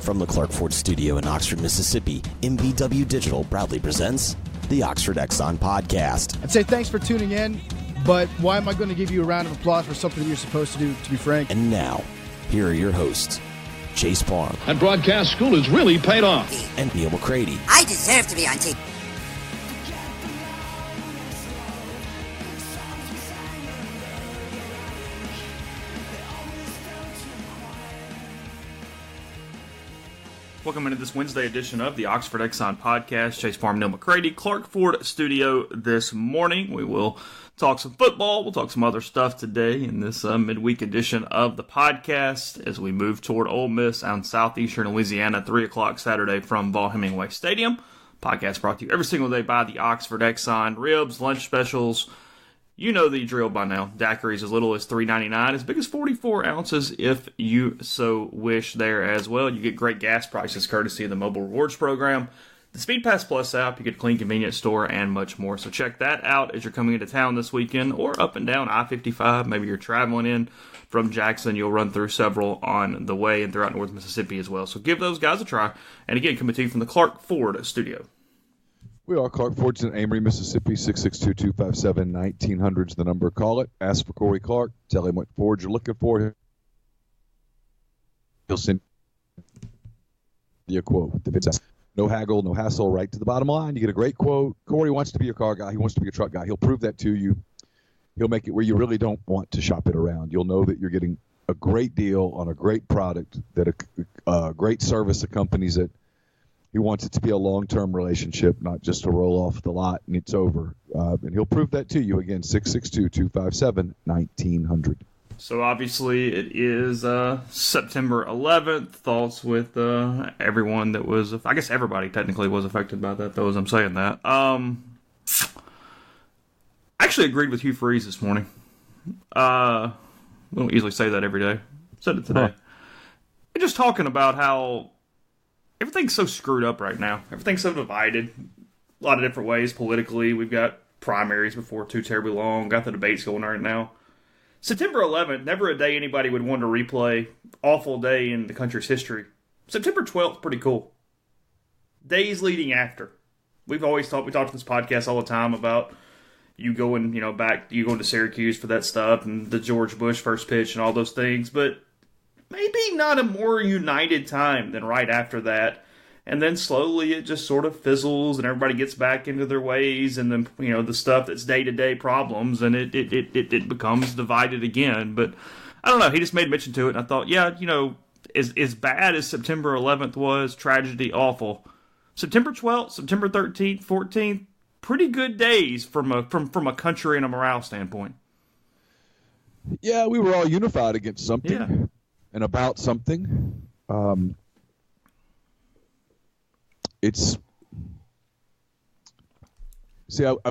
From the Clark Ford Studio in Oxford, Mississippi, MVW Digital proudly presents the Oxford Exxon Podcast. I'd say thanks for tuning in, but why am I going to give you a round of applause for something you're supposed to do, to be frank? And now, here are your hosts, Chase Parham. And broadcast school has really paid off. And Neal McCready. I deserve to be on TV. Welcome into this Wednesday edition of the Oxford Exxon Podcast. Chase Parham, Neal McCready, Clark Ford Studio this morning. We will talk some football. We'll talk some other stuff today in this midweek edition of the podcast as we move toward Ole Miss out in southeastern Louisiana, 3 o'clock Saturday from Vaught Hemingway Stadium. Podcast brought to you every single day by the Oxford Exxon. Ribs, lunch specials. You know the drill by now. Daiquiris as little as $3.99, as big as 44 ounces if you so wish there as well. You get great gas prices courtesy of the Mobile Rewards Program, the Speed Pass Plus app, you get a clean convenience store, and much more. So check that out as you're coming into town this weekend or up and down I-55. Maybe you're traveling in from Jackson. You'll run through several on the way and throughout North Mississippi as well. So give those guys a try. And again, coming to you from the Clark Ford Studio. We are Clark Ford's in Amory, Mississippi, 662-257-1900 is the number. Call it. Ask for Corey Clark. Tell him what Ford you're looking for. He'll send you a quote. No haggle, no hassle, right to the bottom line. You get a great quote. Corey wants to be your car guy. He wants to be your truck guy. He'll prove that to you. He'll make it where you really don't want to shop it around. You'll know that you're getting a great deal on a great product, that a great service accompanies it. He wants it to be a long-term relationship, not just to roll off the lot and it's over. And he'll prove that to you. Again, 662-257-1900. So obviously it is September 11th. Thoughts with everyone that was, I guess everybody technically was affected by that, though, as I'm saying that. I actually agreed with Hugh Freeze this morning. We don't easily say that every day. Said it today. And just talking about how everything's so screwed up right now. Everything's so divided. A lot of different ways politically. We've got primaries before too terribly long. Got the debates going right now. September 11th, never a day anybody would want to replay. Awful day in the country's history. September 12th, pretty cool. Days leading after. We talked to this podcast all the time about you going, back, you going to Syracuse for that stuff and the George Bush first pitch and all those things, but maybe not a more united time than right after that. And then slowly it just sort of fizzles and everybody gets back into their ways and then, the stuff that's day-to-day problems and it becomes divided again. But I don't know. He just made mention to it and I thought, as bad as September 11th was, tragedy, awful. September 12th, September 13th, 14th, pretty good days from a country and a morale standpoint. Yeah, we were all unified against something. Yeah. And about something. I've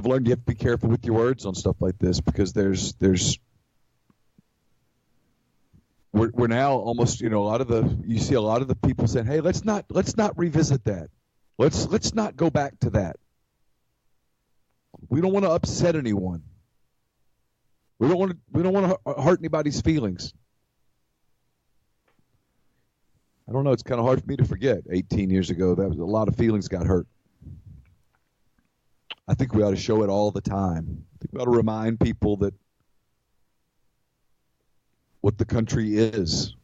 learned you have to be careful with your words on stuff like this because we're now almost, you see a lot of the people saying, hey, let's not revisit that. Let's not go back to that. We don't want to upset anyone. We don't want to hurt anybody's feelings. I don't know. It's kind of hard for me to forget. 18 years ago, that was a lot of feelings got hurt. I think we ought to show it all the time. I think we ought to remind people that what the country is.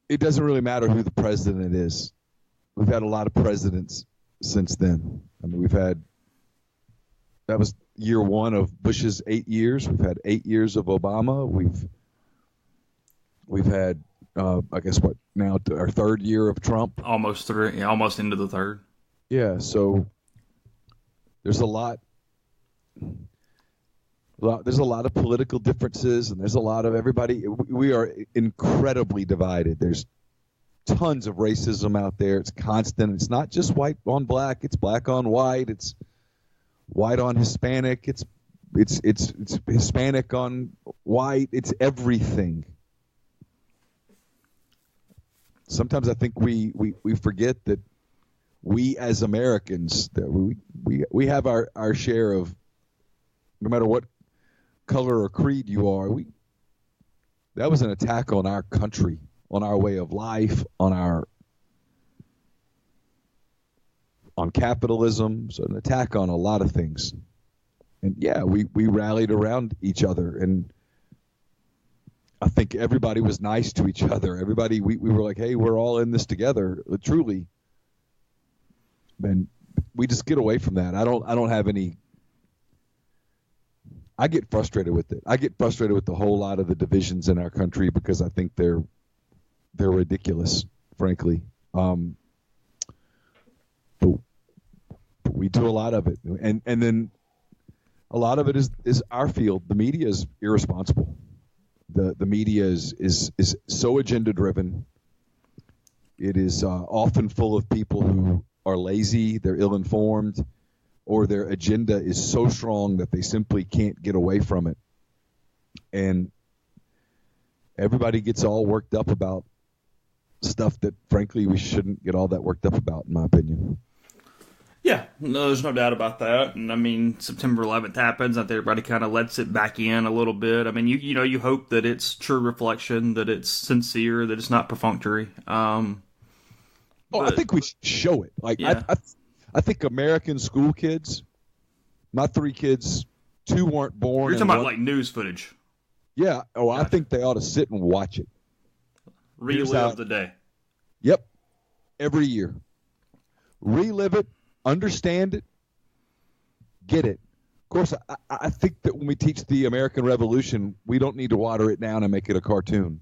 It doesn't really matter who the president is. We've had a lot of presidents since then. That was year one of Bush's 8 years. We've had 8 years of Obama. We've had, our third year of Trump. Almost into the third. Yeah, so there's a lot. There's a lot of political differences, and there's a lot of everybody. We are incredibly divided. There's tons of racism out there. It's constant. It's not just white on black. It's black on white. It's white on Hispanic. It's Hispanic on white. It's everything. Sometimes I think we forget that we as Americans, that we have our share of, no matter what color or creed you are. That was an attack on our country, on our way of life, on capitalism. So an attack on a lot of things. And yeah, we rallied around each other, and I think everybody was nice to each other. Everybody, we were like, hey, we're all in this together, truly. And we just get away from that. I don't have any. I get frustrated with it. I get frustrated with the whole lot of the divisions in our country because I think they're ridiculous, frankly. But we do a lot of it, and then a lot of it is our field. The media is irresponsible. The media is so agenda driven. It is often full of people who are lazy, they're ill-informed, or their agenda is so strong that they simply can't get away from it. And everybody gets all worked up about stuff that, frankly, we shouldn't get all that worked up about, in my opinion. Yeah, no, there's no doubt about that. And I mean, September 11th happens, and everybody kind of lets it back in a little bit. I mean, you hope that it's true reflection, that it's sincere, that it's not perfunctory. I think we should show it. Like, yeah. I think American school kids, my 3 kids, 2 weren't born. You're talking about like news footage. Yeah. Oh, gotcha. I think they ought to sit and watch it. Relive the day. Yep. Every year. Relive it, understand it, get it. Of course, I think that when we teach the American Revolution, we don't need to water it down and make it a cartoon.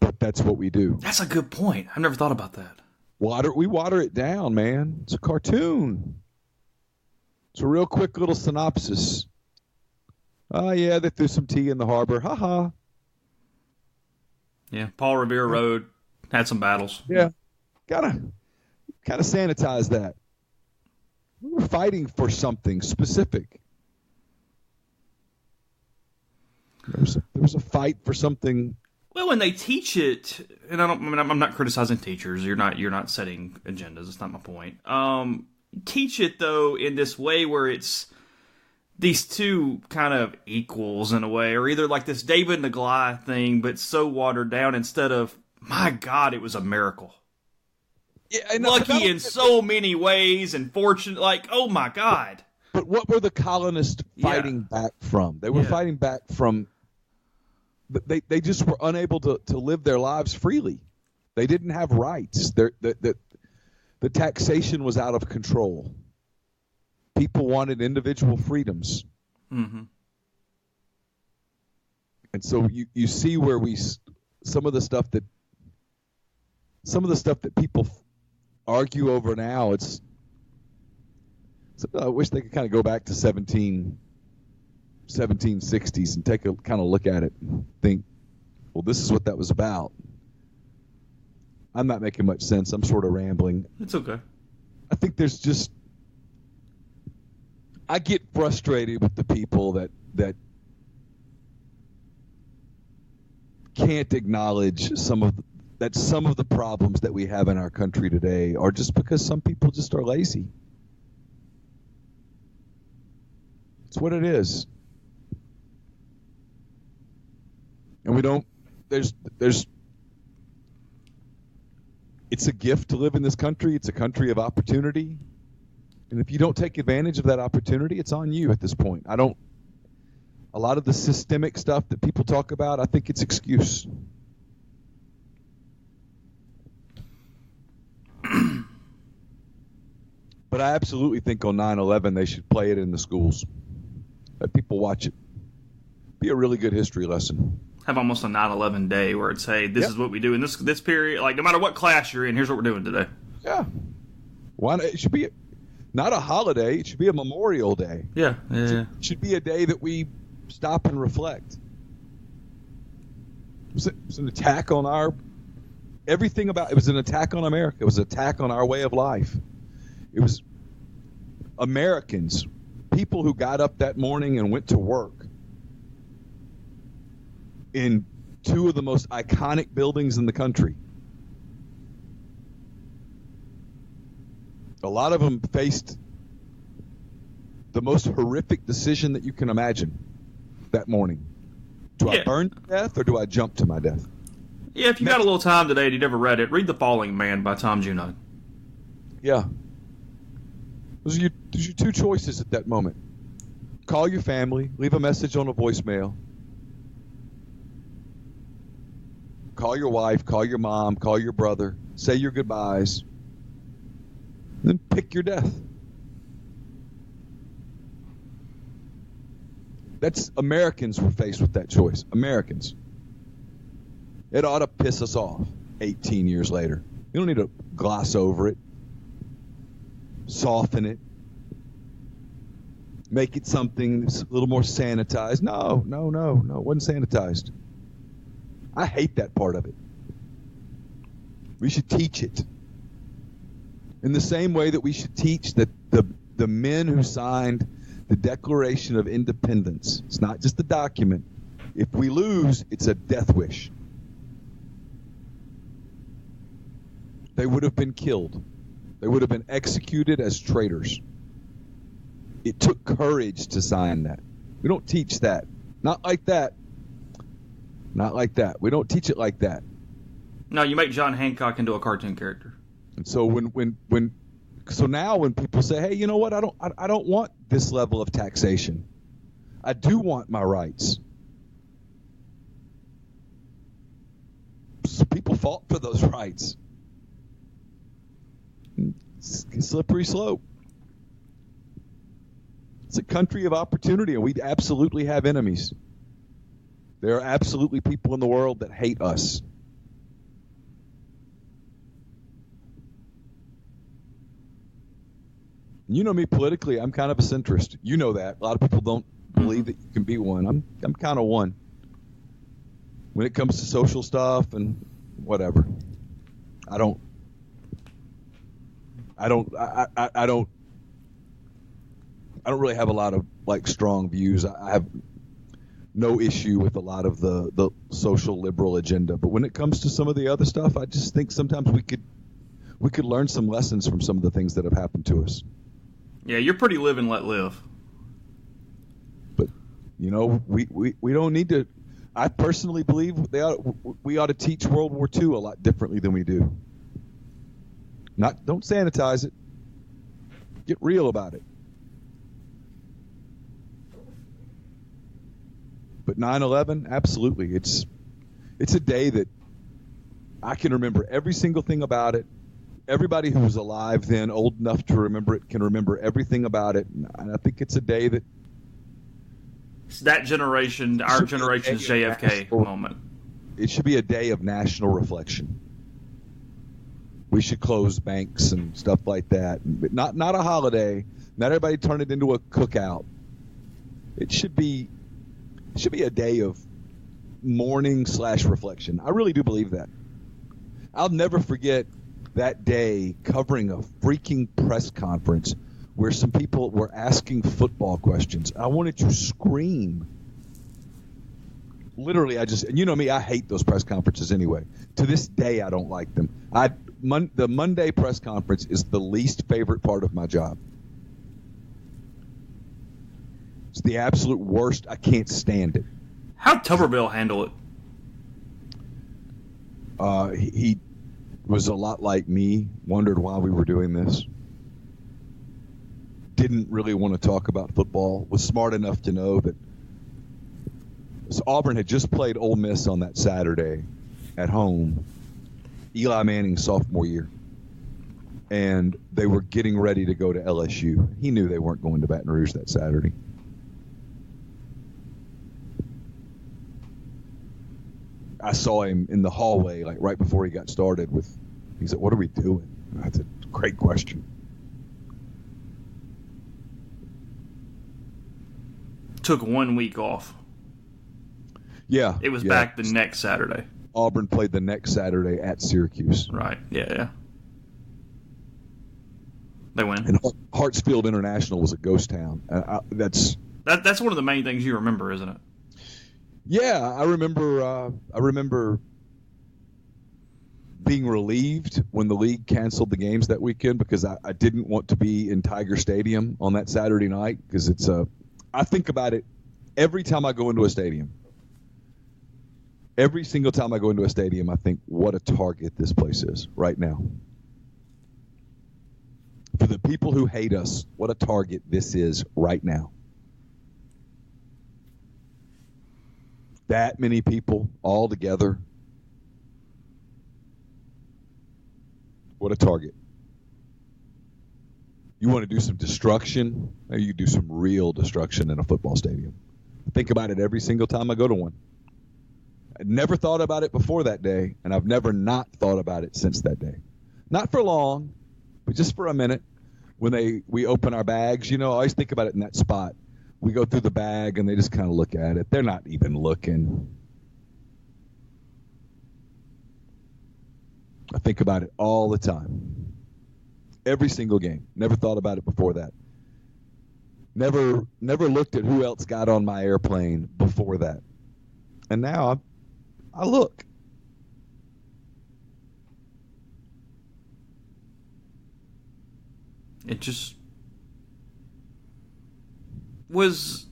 But that's what we do. That's a good point. I've never thought about that. We water it down, man. It's a cartoon. It's a real quick little synopsis. Oh, yeah, they threw some tea in the harbor. Ha-ha. Yeah, Paul Revere Road had some battles. Yeah. Gotta kind of sanitize that. We're fighting for something specific. There was a fight for something. Well, when they teach it, and I'm not criticizing teachers. You're not setting agendas. That's not my point. Teach it though in this way where it's these two kind of equals in a way, or either like this David and the Goliath thing, but so watered down instead of, my God, it was a miracle. Yeah, lucky in so many ways and fortunate, like, oh my God. But what were the colonists fighting back from? They were fighting back from. They just were unable to live their lives freely. They didn't have rights. The taxation was out of control. People wanted individual freedoms. Mm-hmm. And so you see where some of the stuff that people argue over now, I wish they could kind of go back to 1760s and take a kind of look at it and think, well, this is what that was about. I'm not making much sense. I'm sort of rambling. It's okay. I think I get frustrated with the people that can't acknowledge some of the problems that we have in our country today are just because some people just are lazy. It's what it is. And we don't, it's a gift to live in this country. It's a country of opportunity. And if you don't take advantage of that opportunity, it's on you at this point. A lot of the systemic stuff that people talk about, I think it's excuse. But I absolutely think on 9/11 they should play it in the schools. Let people watch it. Be a really good history lesson. Have almost a 9/11 day where it's, hey, this is what we do in this period. Like, no matter what class you're in, here's what we're doing today. Yeah. Why not? It should be not a holiday. It should be a Memorial Day. Yeah. It should be a day that we stop and reflect. It was an attack on it was an attack on America. It was an attack on our way of life. It was Americans, people who got up that morning and went to work in 2 of the most iconic buildings in the country. A lot of them faced the most horrific decision that you can imagine that morning. Do I burn to death or do I jump to my death? Yeah, if you got a little time today and you never read it, read The Falling Man by Tom Junod. Yeah. Those are your two choices at that moment. Call your family, leave a message on a voicemail. Call your wife, call your mom, call your brother, say your goodbyes, then pick your death. That's Americans were faced with that choice. Americans. It ought to piss us off 18 years later. You don't need to gloss over it, soften it, make it something that's a little more sanitized. No, it wasn't sanitized. I hate that part of it. We should teach it. In the same way that we should teach that the men who signed the Declaration of Independence, it's not just a document. If we lose, it's a death wish. They would have been killed. They would have been executed as traitors. It took courage to sign that. We don't teach that. Not like that. Not like that. We don't teach it like that. No, you make John Hancock into a cartoon character. And so now when people say, "Hey, you know what? I don't want this level of taxation. I do want my rights." So people fought for those rights. It's a slippery slope. It's a country of opportunity, and we absolutely have enemies. There are absolutely people in the world that hate us. You know me politically, I'm kind of a centrist. You know that. A lot of people don't believe that you can be one. I'm kind of one. When it comes to social stuff and whatever, I don't really have a lot of strong views. I have no issue with a lot of the social liberal agenda, but when it comes to some of the other stuff, I just think sometimes we could learn some lessons from some of the things that have happened to us. Yeah, you're pretty live and let live. But we don't need to. I personally believe we ought to teach World War II a lot differently than we do. Don't sanitize it. Get real about it. But 9/11, absolutely. It's a day that I can remember every single thing about it. Everybody who was alive then, old enough to remember it, can remember everything about it. And I think it's a day that... It's that generation, our generation's JFK moment. It should be a day of national reflection. We should close banks and stuff like that. But not a holiday. Not everybody turn it into a cookout. It should be a day of mourning/reflection. I really do believe that. I'll never forget that day covering a freaking press conference where some people were asking football questions. I wanted to scream. Literally, and you know me, I hate those press conferences anyway. To this day, I don't like them. The Monday press conference is the least favorite part of my job. It's the absolute worst. I can't stand it. How'd Tuberville handle it? He was a lot like me, wondered why we were doing this. Didn't really want to talk about football. Was smart enough to know that Auburn had just played Ole Miss on that Saturday at home, Eli Manning's sophomore year. And they were getting ready to go to LSU. He knew they weren't going to Baton Rouge that Saturday. I saw him in the hallway, right before he got started. He said, "What are we doing?" That's a great question. Took 1 week off. Yeah. It was back the next Saturday. Auburn played the next Saturday at Syracuse. Right. Yeah. They win. And Hartsfield International was a ghost town. That's one of the main things you remember, isn't it? being relieved when the league canceled the games that weekend because I didn't want to be in Tiger Stadium on that Saturday night because I think about it every time I go into a stadium. Every single time I go into a stadium, I think, what a target this place is right now. For the people who hate us, what a target this is right now. That many people all together. What a target. You want to do some destruction? Maybe you do some real destruction in a football stadium. I think about it every single time I go to one. I never thought about it before that day, and I've never not thought about it since that day. Not for long, but just for a minute. When we open our bags, I always think about it in that spot. We go through the bag, and they just kind of look at it. They're not even looking. I think about it all the time. Every single game. Never thought about it before that. Never looked at who else got on my airplane before that. And now I look. It just was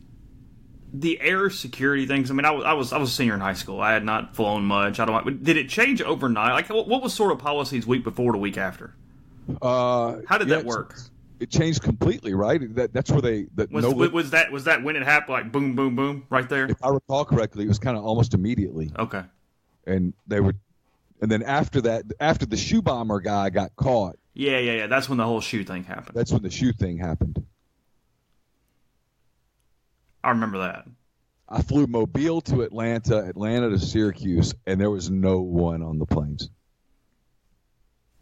the air security things. I mean, I was a senior in high school. I had not flown much. Did it change overnight? Like, what was sort of policies week before to week after? How did that work? It changed completely, right? That's where was that when it happened? Like boom, boom, boom, right there. If I recall correctly, it was kind of almost immediately. Okay. And then after that, after the shoe bomber guy got caught. Yeah. That's when the whole shoe thing happened. That's when the shoe thing happened. I remember that. I flew Mobile to Atlanta to Syracuse, and there was no one on the planes.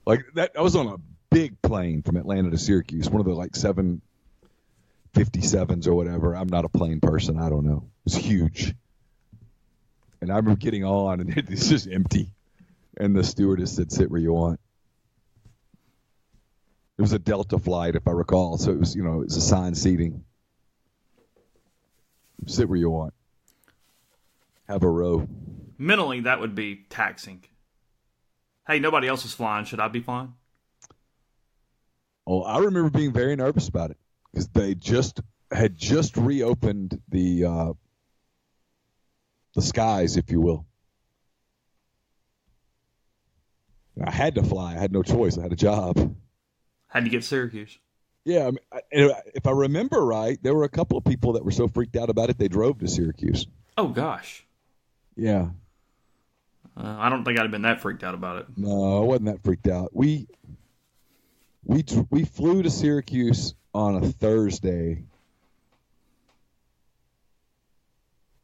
Like that, I was on a big plane from Atlanta to Syracuse, one of the 757s or whatever. I'm not a plane person. I don't know. It was huge. And I remember getting on, and it's just empty. And the stewardess said, "Sit where you want." It was a Delta flight, if I recall. So it was, it was assigned seating. Sit where you want. Have a row. Mentally, that would be taxing. Hey, nobody else is flying. Should I be flying? Oh, I remember being very nervous about it because they had just reopened the skies, if you will. And I had to fly. I had no choice. I had a job. Had to get Syracuse. Yeah, if I remember right, there were a couple of people that were so freaked out about it they drove to Syracuse. Oh gosh. Yeah. I don't think I'd have been that freaked out about it. No, I wasn't that freaked out. We flew to Syracuse on a Thursday.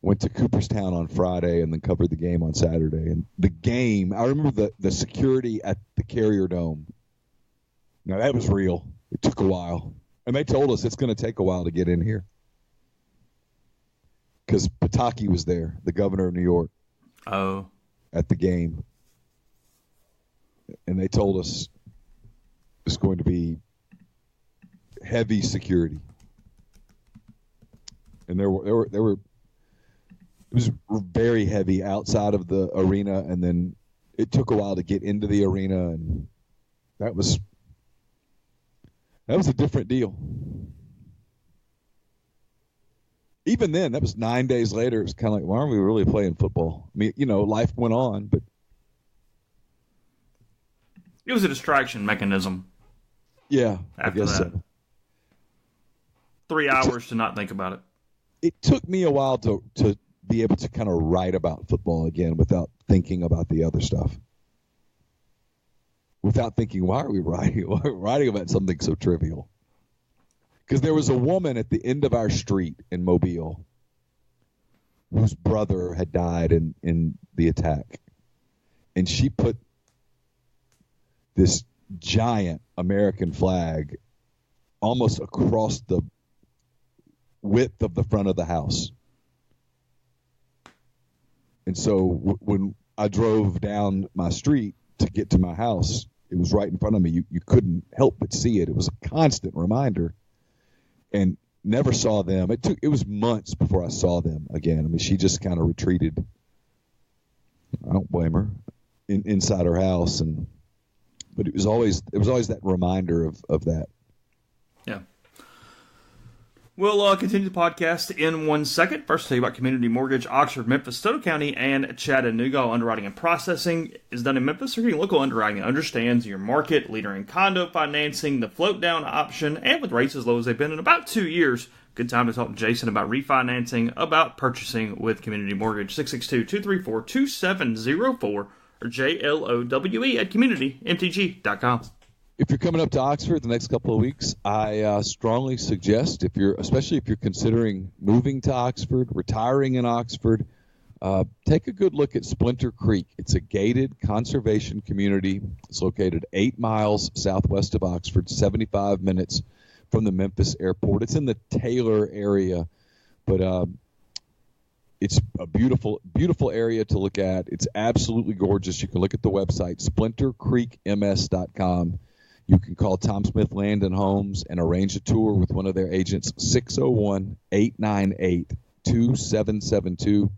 Went to Cooperstown on Friday and then covered the game on Saturday. And the game, I remember the security at the Carrier Dome. Now that was real. It took a while. And they told us it's going to take a while to get in here. Because Pataki was there, the governor of New York. Oh. At the game. And they told us it's going to be heavy security. And there were it was very heavy outside of the arena, and then it took a while to get into the arena, and that was a different deal. Even then, that was 9 days later. It was kind of like, why aren't we really playing football? I mean, life went on, but it was a distraction mechanism. Yeah, after I guess that. so. 3 hours to not think about it. It took me a while to be able to kind of write about football again without thinking about the other stuff. Without thinking, why are we writing about something so trivial? Because there was a woman at the end of our street in Mobile whose brother had died in the attack. And she put this giant American flag almost across the width of the front of the house. And so when I drove down my street to get to my house, it was right in front of me. You couldn't help but see it. It was a constant reminder. And never saw them. It was months before I saw them again. I mean, she just kind of retreated. I don't blame her. inside our house, but it was always that reminder of that. Yeah. We'll continue the podcast in 1 second. First, I'll tell you about Community Mortgage, Oxford, Memphis, Stono County, and Chattanooga. All underwriting and processing is done in Memphis. They're getting local underwriting that understands your market, leader in condo financing, the float down option, and with rates as low as they've been in about 2 years. Good time to talk to Jason about refinancing, about purchasing with Community Mortgage. 662-234-2704 or JLOWE at communitymtg.com. If you're coming up to Oxford the next couple of weeks, I strongly suggest, especially if you're considering moving to Oxford, retiring in Oxford, take a good look at Splinter Creek. It's a gated conservation community. It's located 8 miles southwest of Oxford, 75 minutes from the Memphis airport. It's in the Taylor area, but it's a beautiful, beautiful area to look at. It's absolutely gorgeous. You can look at the website, splintercreekms.com. You can call Tom Smith Land and Homes and arrange a tour with one of their agents, 601-898-2772.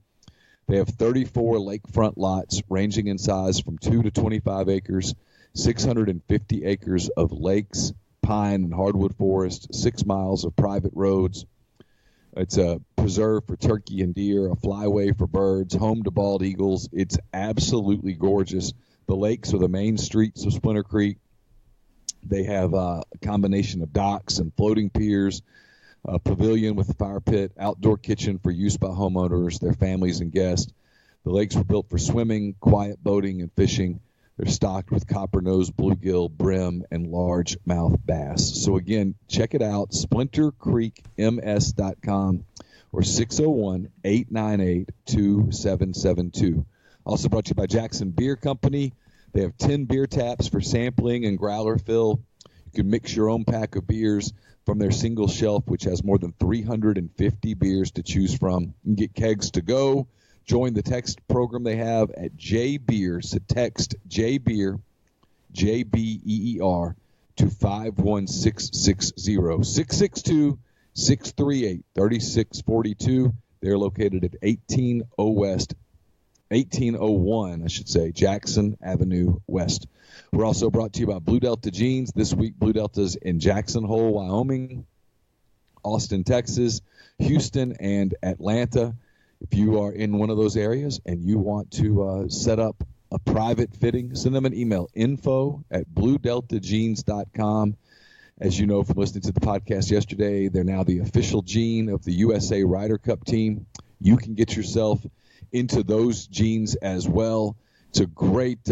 They have 34 lakefront lots ranging in size from 2 to 25 acres, 650 acres of lakes, pine and hardwood forest, 6 miles of private roads. It's a preserve for turkey and deer, a flyway for birds, home to bald eagles. It's absolutely gorgeous. The lakes are the main streets of Splinter Creek. They have a combination of docks and floating piers, a pavilion with a fire pit, outdoor kitchen for use by homeowners, their families, and guests. The lakes were built for swimming, quiet boating, and fishing. They're stocked with copper-nosed bluegill, brim, and largemouth bass. So, again, check it out, splintercreekms.com or 601-898-2772. Also brought to you by Jackson Beer Company. They have 10 beer taps for sampling and growler fill. You can mix your own pack of beers from their single shelf, which has more than 350 beers to choose from. You can get kegs to go. Join the text program they have at JBeer. So text JBeer, JBEER, to 51660, 662-638-3642. They're located at 1801, Jackson Avenue West. We're also brought to you by Blue Delta Jeans. This week, Blue Delta's in Jackson Hole, Wyoming, Austin, Texas, Houston, and Atlanta. If you are in one of those areas and you want to set up a private fitting, send them an email, info@bluedeltajeans.com. As you know from listening to the podcast yesterday, they're now the official jean of the USA Ryder Cup team. You can get yourself into those jeans as well. It's a great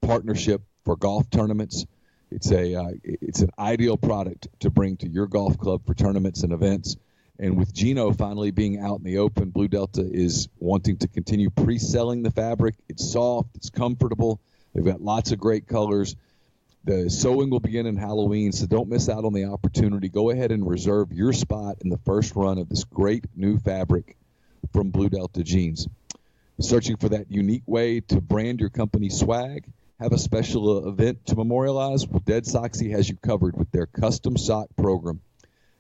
partnership for golf tournaments. It's an ideal product to bring to your golf club for tournaments and events. And with Gino finally being out in the open, Blue Delta is wanting to continue pre-selling the fabric. It's soft, it's comfortable. They've got lots of great colors. The sewing will begin in Halloween, so don't miss out on the opportunity. Go ahead and reserve your spot in the first run of this great new fabric from Blue Delta Jeans. Searching for that unique way to brand your company swag? Have a special event to memorialize? Well, Dead Soxy has you covered with their custom sock program.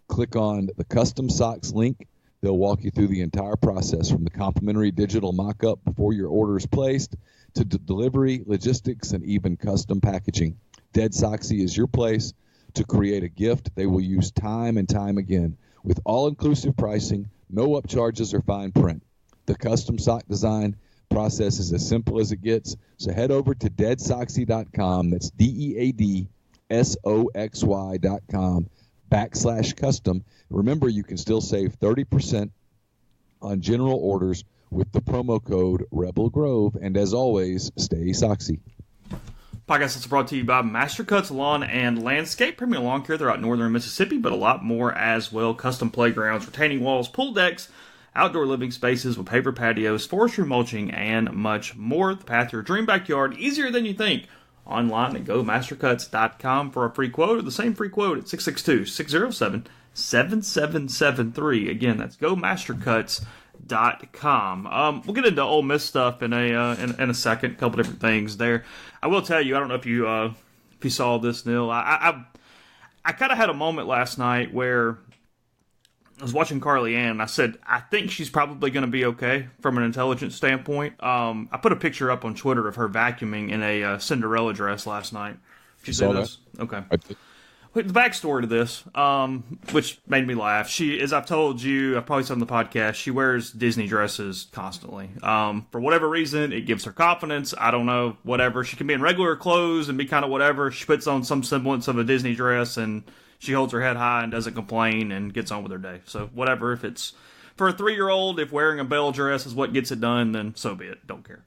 Click on the custom socks link. They'll walk you through the entire process, from the complimentary digital mock-up before your order is placed to delivery, logistics, and even custom packaging. Dead Soxy is your place to create a gift they will use time and time again, with all-inclusive pricing, no upcharges or fine print. The custom sock design process is as simple as it gets, so head over to deadsoxy.com. That's DEADSOXY.com/custom. Remember, you can still save 30% on general orders with the promo code Rebel Grove. And as always, stay Soxy. Podcast is brought to you by Master Cuts Lawn and Landscape. Premier Lawn Care, they're out in northern Mississippi, but a lot more as well. Custom playgrounds, retaining walls, pool decks, outdoor living spaces with paver patios, forestry mulching, and much more. The path to your dream backyard, easier than you think. Online at GoMasterCuts.com for a free quote, or the same free quote at 662-607-7773. Again, that's GoMasterCuts.com. We'll get into Ole Miss stuff in a second. A couple different things there. I will tell you, I don't know if you saw this, Neil. I kind of had a moment last night where I was watching Carly Ann, and I said, I think she's probably going to be okay from an intelligence standpoint. I put a picture up on Twitter of her vacuuming in a Cinderella dress last night. Did you see this? Okay. The backstory to this, which made me laugh. She, as I've told you, I've probably said on the podcast, she wears Disney dresses constantly. For whatever reason, it gives her confidence. I don't know, whatever. She can be in regular clothes and be kind of whatever. She puts on some semblance of a Disney dress and she holds her head high and doesn't complain and gets on with her day. So whatever. If it's for a 3-year-old, if wearing a Belle dress is what gets it done, then so be it. Don't care.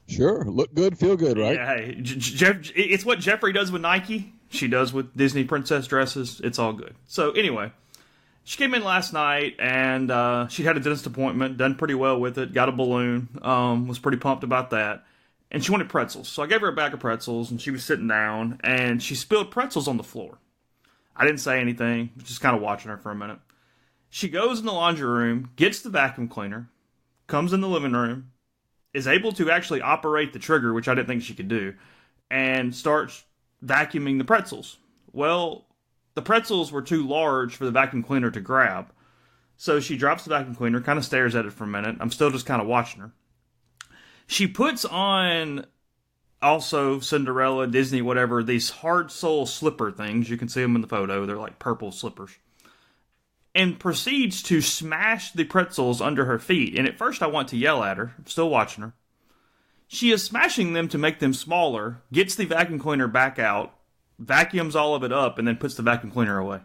Sure. Look good, feel good, right? Yeah, hey, it's what Jeffrey does with Nike. She does with Disney princess dresses. It's all good. So anyway, she came in last night and she had a dentist appointment, done pretty well with it, got a balloon, was pretty pumped about that. And she wanted pretzels. So I gave her a bag of pretzels and she was sitting down and she spilled pretzels on the floor. I didn't say anything, just kind of watching her for a minute. She goes in the laundry room, gets the vacuum cleaner, comes in the living room, is able to actually operate the trigger, which I didn't think she could do, and starts vacuuming the pretzels. Well, the pretzels were too large for the vacuum cleaner to grab. So she drops the vacuum cleaner, kind of stares at it for a minute. I'm still just kind of watching her. She puts on also Cinderella, Disney, whatever, these hard sole slipper things. You can see them in the photo. They're like purple slippers. And proceeds to smash the pretzels under her feet. And at first I want to yell at her. I'm still watching her. She is smashing them to make them smaller, gets the vacuum cleaner back out, vacuums all of it up, and then puts the vacuum cleaner away.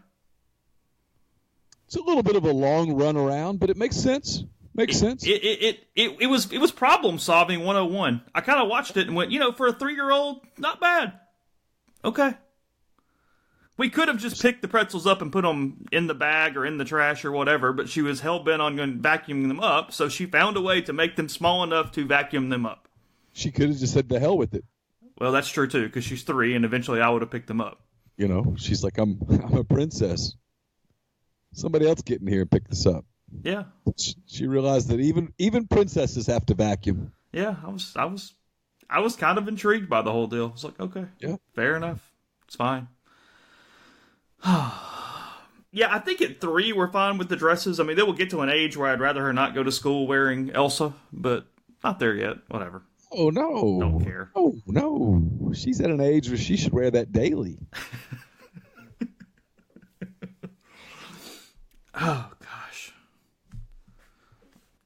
It's a little bit of a long run around, but it makes sense. It was problem solving 101. I kind of watched it and went, for a 3-year-old, not bad. Okay. We could have just picked the pretzels up and put them in the bag or in the trash or whatever, but she was hell-bent on vacuuming them up, so she found a way to make them small enough to vacuum them up. She could have just said the hell with it. Well, that's true, too, because she's 3, and eventually I would have picked them up. She's like, I'm a princess. Somebody else get in here and pick this up. Yeah. She realized that even princesses have to vacuum. Yeah, I was kind of intrigued by the whole deal. I was like, okay, yeah, fair enough. It's fine. Yeah, I think at 3 we're fine with the dresses. I mean, they will get to an age where I'd rather her not go to school wearing Elsa, but not there yet. Whatever. Oh, no. Don't care. Oh, no. She's at an age where she should wear that daily. Oh, gosh.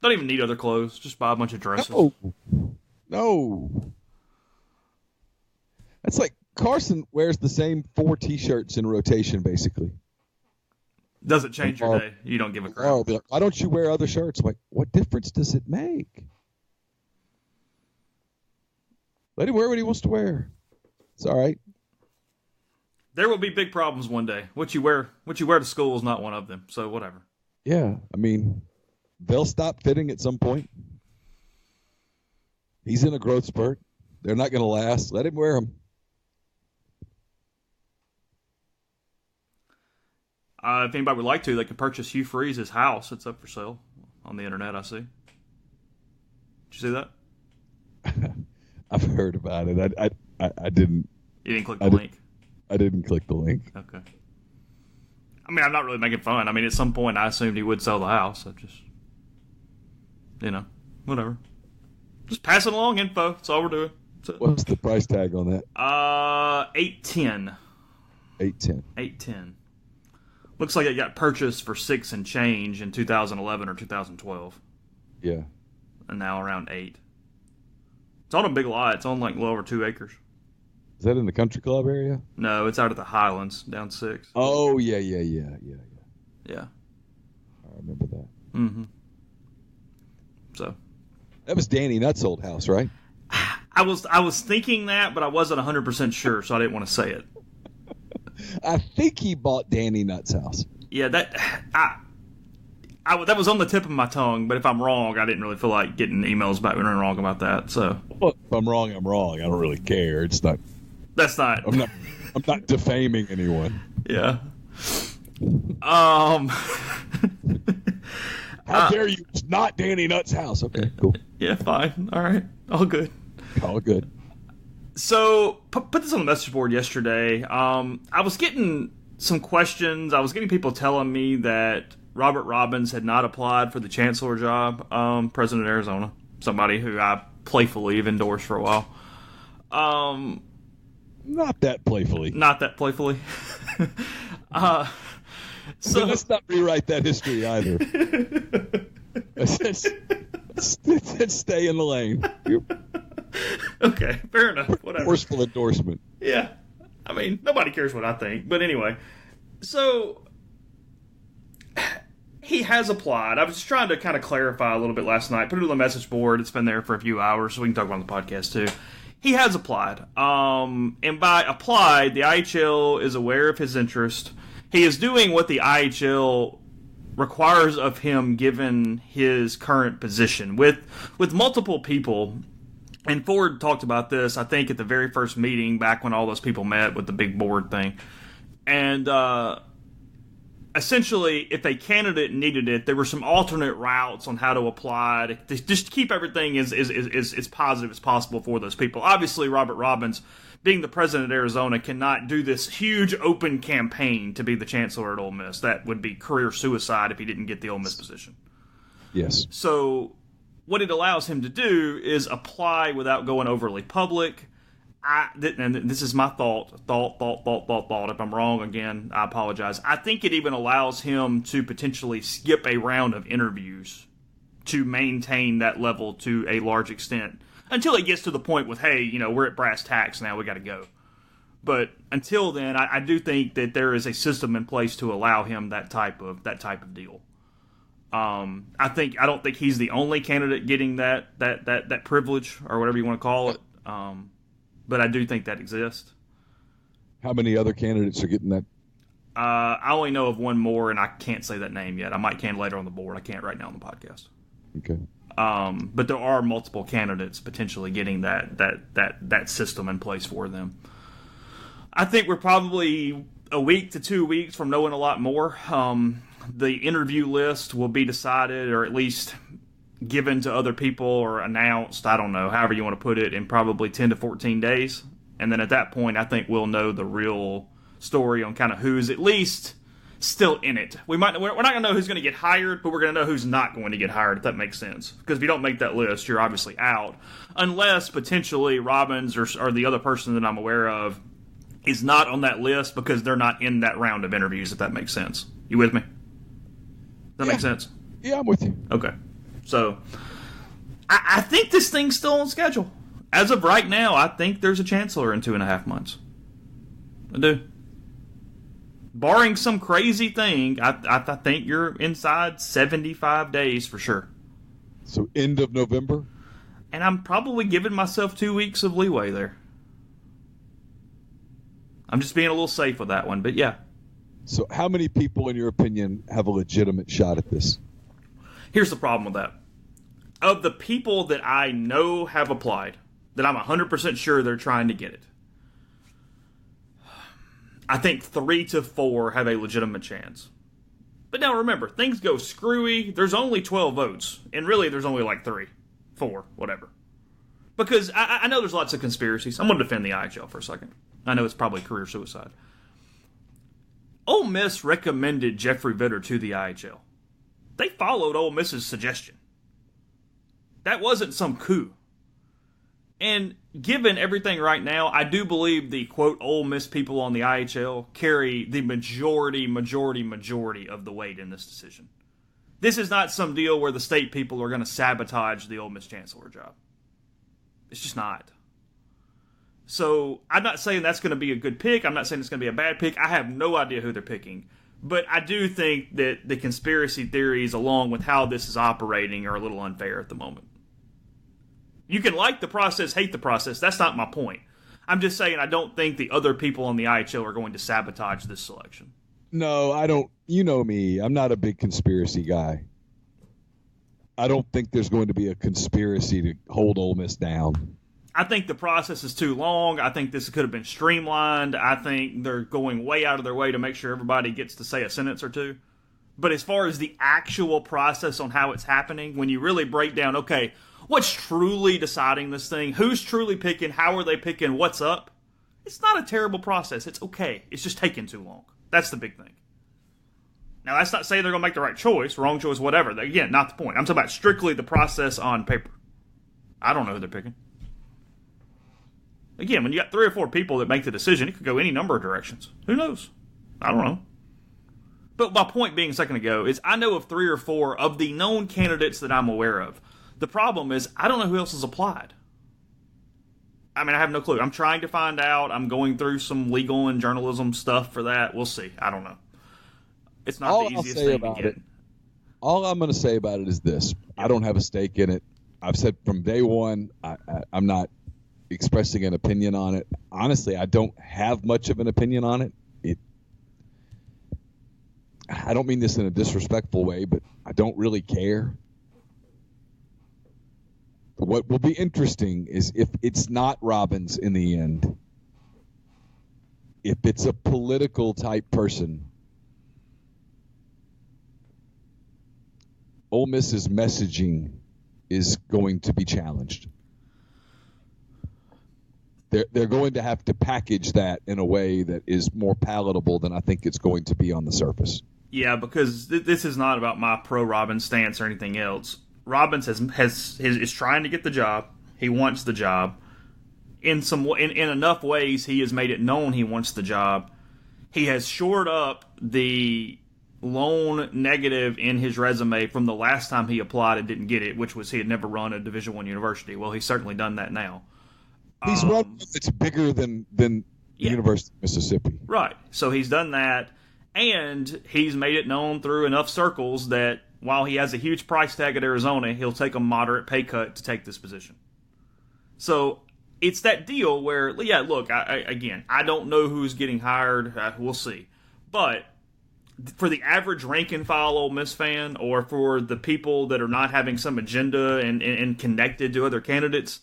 Don't even need other clothes. Just buy a bunch of dresses. No. That's like Carson wears the same 4 T-shirts in rotation, basically. Doesn't change your day. You don't give a crap. Like, why don't you wear other shirts? I'm like, what difference does it make? Let him wear what he wants to wear. It's all right. There will be big problems one day. What you wear to school is not one of them. So whatever. Yeah, I mean, they'll stop fitting at some point. He's in a growth spurt. They're not going to last. Let him wear them. If anybody would like to, they can purchase Hugh Freeze's house. It's up for sale on the internet, I see. Did you see that? I've heard about it. I didn't. You didn't click the link? I didn't click the link. Okay. I mean, I'm not really making fun. I mean, at some point, I assumed he would sell the house. I just, whatever. Just passing along info. That's all we're doing. What's the price tag on that? $810. $810. Looks like it got purchased for $6 and change in 2011 or 2012. Yeah. And now around $8. It's on a big lot. It's on like a little over 2 acres. Is that in the country club area? No, it's out at the Highlands, down 6. Oh, yeah. Yeah. I remember that. Mm-hmm. So. That was Danny Nutt's old house, right? I was thinking that, but I wasn't 100% sure, so I didn't want to say it. I think he bought Danny Nutt's house. Yeah, that was on the tip of my tongue, but if I'm wrong, I didn't really feel like getting emails back when I'm wrong about that. So, well, if I'm wrong, I'm wrong. I don't really care. It's not. That's not. I'm not defaming anyone. Yeah. How dare you? It's not Danny Nutt's house. Okay, cool. Yeah, fine. All right. All good. All good. So, put this on the message board yesterday. I was getting some questions. I was getting people telling me that Robert Robbins had not applied for the chancellor job, president of Arizona, somebody who I playfully have endorsed for a while. Not that playfully. Not that playfully. So let's not rewrite that history either. Let's stay in the lane. Okay, fair enough. Whatever. Forceful endorsement. Yeah. I mean, nobody cares what I think. But anyway, so he has applied. I was just trying to kind of clarify a little bit last night. Put it on the message board. It's been there for a few hours, so we can talk about it on the podcast too. He has applied. And by applied, the IHL is aware of his interest. He is doing what the IHL requires of him given his current position. With multiple people, and Ford talked about this, I think, at the very first meeting back when all those people met with the big board thing. And essentially, if a candidate needed it, there were some alternate routes on how to apply to just keep everything as positive as possible for those people. Obviously, Robert Robbins, being the president of Arizona, cannot do this huge open campaign to be the chancellor at Ole Miss. That would be career suicide if he didn't get the Ole Miss position. Yes. So what it allows him to do is apply without going overly public. And this is my thought. If I'm wrong, again, I apologize. I think it even allows him to potentially skip a round of interviews to maintain that level to a large extent until it gets to the point with, hey, we're at brass tacks now, we got to go. But until then, I do think that there is a system in place to allow him that type of deal. I don't think he's the only candidate getting that privilege or whatever you want to call it. But I do think that exists. How many other candidates are getting that? I only know of one more, and I can't say that name yet. I might can later on the board. I can't right now on the podcast. Okay. But there are multiple candidates potentially getting that system in place for them. I think we're probably a week to 2 weeks from knowing a lot more. The interview list will be decided, or at least given to other people or announced, I don't know, however you want to put it, in probably 10 to 14 days. And then at that point, I think we'll know the real story on kind of who's at least still in it. We're not going to know who's going to get hired, but we're going to know who's not going to get hired, if that makes sense. Because if you don't make that list, you're obviously out. Unless potentially Robbins or the other person that I'm aware of is not on that list because they're not in that round of interviews, if that makes sense. You with me? Does that make sense? Yeah, I'm with you. Okay. So, I think this thing's still on schedule. As of right now, I think there's a chancellor in 2.5 months. I do. Barring some crazy thing, I think you're inside 75 days for sure. So, end of November? And I'm probably giving myself 2 weeks of leeway there. I'm just being a little safe with that one, but yeah. So, how many people, in your opinion, have a legitimate shot at this? Here's the problem with that. Of the people that I know have applied, that I'm 100% sure they're trying to get it, I think 3 to 4 have a legitimate chance. But now remember, things go screwy. There's only 12 votes. And really, there's only like 3, 4, whatever. Because I know there's lots of conspiracies. I'm going to defend the IHL for a second. I know it's probably career suicide. Ole Miss recommended Jeffrey Vitter to the IHL. They followed Ole Miss's suggestion. That wasn't some coup. And given everything right now, I do believe the, quote, Ole Miss people on the IHL carry the majority of the weight in this decision. This is not some deal where the state people are going to sabotage the Ole Miss chancellor job. It's just not. So I'm not saying that's going to be a good pick. I'm not saying it's going to be a bad pick. I have no idea who they're picking. But I do think that the conspiracy theories, along with how this is operating, are a little unfair at the moment. You can like the process, hate the process. That's not my point. I'm just saying I don't think the other people on the IHL are going to sabotage this selection. No, I don't. You know me. I'm not a big conspiracy guy. I don't think there's going to be a conspiracy to hold Ole Miss down. I think the process is too long. I think this could have been streamlined. I think they're going way out of their way to make sure everybody gets to say a sentence or two. But as far as the actual process on how it's happening, when you really break down, okay, what's truly deciding this thing? Who's truly picking? How are they picking? What's up? It's not a terrible process. It's okay. It's just taking too long. That's the big thing. Now, that's not saying they're going to make the right choice, wrong choice, whatever. Again, not the point. I'm talking about strictly the process on paper. I don't know who they're picking. Again, when you got 3 or 4 people that make the decision, it could go any number of directions. Who knows? I don't know. But my point being a second ago is I know of 3 or 4 of the known candidates that I'm aware of. The problem is I don't know who else has applied. I mean, I have no clue. I'm trying to find out. I'm going through some legal and journalism stuff for that. We'll see. I don't know. It's not the easiest thing to get. All I'm going to say about it is this. I don't have a stake in it. I've said from day one, I'm not expressing an opinion on it. Honestly, I don't have much of an opinion on it. I don't mean this in a disrespectful way, but I don't really care. What will be interesting is if it's not Robbins in the end, if it's a political type person, Ole Miss's messaging is going to be challenged. They're going to have to package that in a way that is more palatable than I think it's going to be on the surface. Yeah, because this is not about my pro-Robbins stance or anything else. Robbins is trying to get the job. He wants the job. In enough ways, he has made it known he wants the job. He has shored up the lone negative in his resume from the last time he applied and didn't get it, which was he had never run a Division I university. Well, he's certainly done that now. He's run it's bigger than the University of Mississippi. Right. So he's done that, and he's made it known through enough circles that while he has a huge price tag at Arizona, he'll take a moderate pay cut to take this position. So it's that deal where, yeah, look, I don't know who's getting hired. We'll see. But for the average rank and file Ole Miss fan, or for the people that are not having some agenda and connected to other candidates,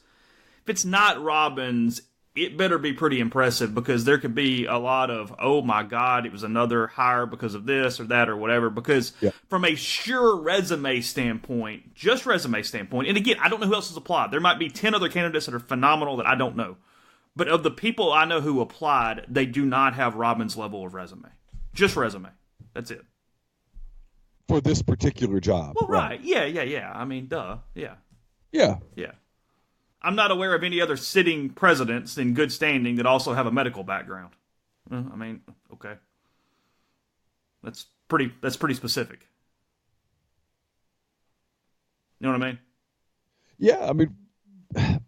if it's not Robbins, it better be pretty impressive, because there could be a lot of, oh my God, it was another hire because of this or that or whatever. Because from a sure resume standpoint, just resume standpoint, and again, I don't know who else has applied. There might be 10 other candidates that are phenomenal that I don't know. But of the people I know who applied, they do not have Robbins' level of resume. Just resume. That's it. For this particular job. Well, right. Yeah. I mean, duh. Yeah. Yeah. I'm not aware of any other sitting presidents in good standing that also have a medical background. I mean, okay. That's pretty specific. You know what I mean? Yeah, I mean,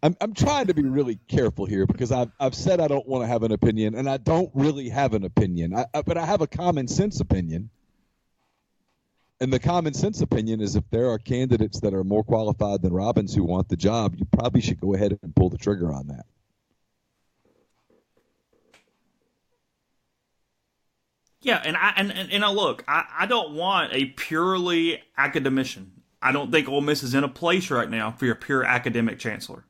I'm trying to be really careful here, because I've said I don't want to have an opinion, and I don't really have an opinion. But I have a common sense opinion. And the common sense opinion is, if there are candidates that are more qualified than Robbins who want the job, you probably should go ahead and pull the trigger on that. Yeah, and look, I don't want a purely academician. I don't think Ole Miss is in a place right now for your pure academic chancellor.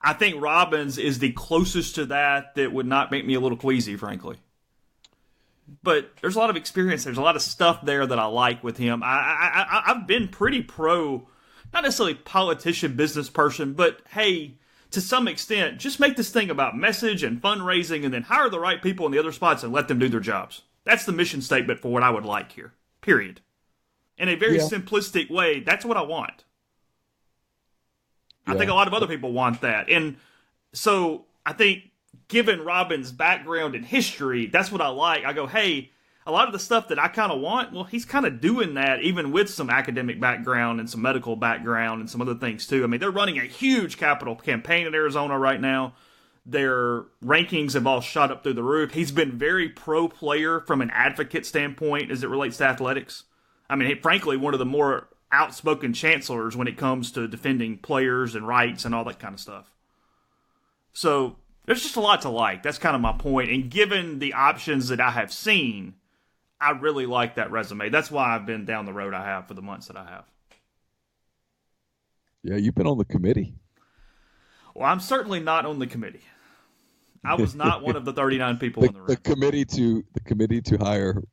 I think Robbins is the closest to that would not make me a little queasy, frankly. But there's a lot of experience. There's a lot of stuff there that I like with him. I've been pretty pro, not necessarily politician, business person, but hey, to some extent, just make this thing about message and fundraising, and then hire the right people in the other spots and let them do their jobs. That's the mission statement for what I would like here. Period. In a very simplistic way, that's what I want. I think a lot of other people want that. And so I think, given Robbins' background and history, that's what I like. I go, hey, a lot of the stuff that I kind of want, well, he's kind of doing that, even with some academic background and some medical background and some other things too. I mean, they're running a huge capital campaign in Arizona right now. Their rankings have all shot up through the roof. He's been very pro-player from an advocate standpoint as it relates to athletics. I mean, frankly, one of the more outspoken chancellors when it comes to defending players and rights and all that kind of stuff. So there's just a lot to like. That's kind of my point. And given the options that I have seen, I really like that resume. That's why I've been down the road I have for the months that I have. Yeah, you've been on the committee. Well, I'm certainly not on the committee. I was not one of the 39 people in the room. The committee to hire.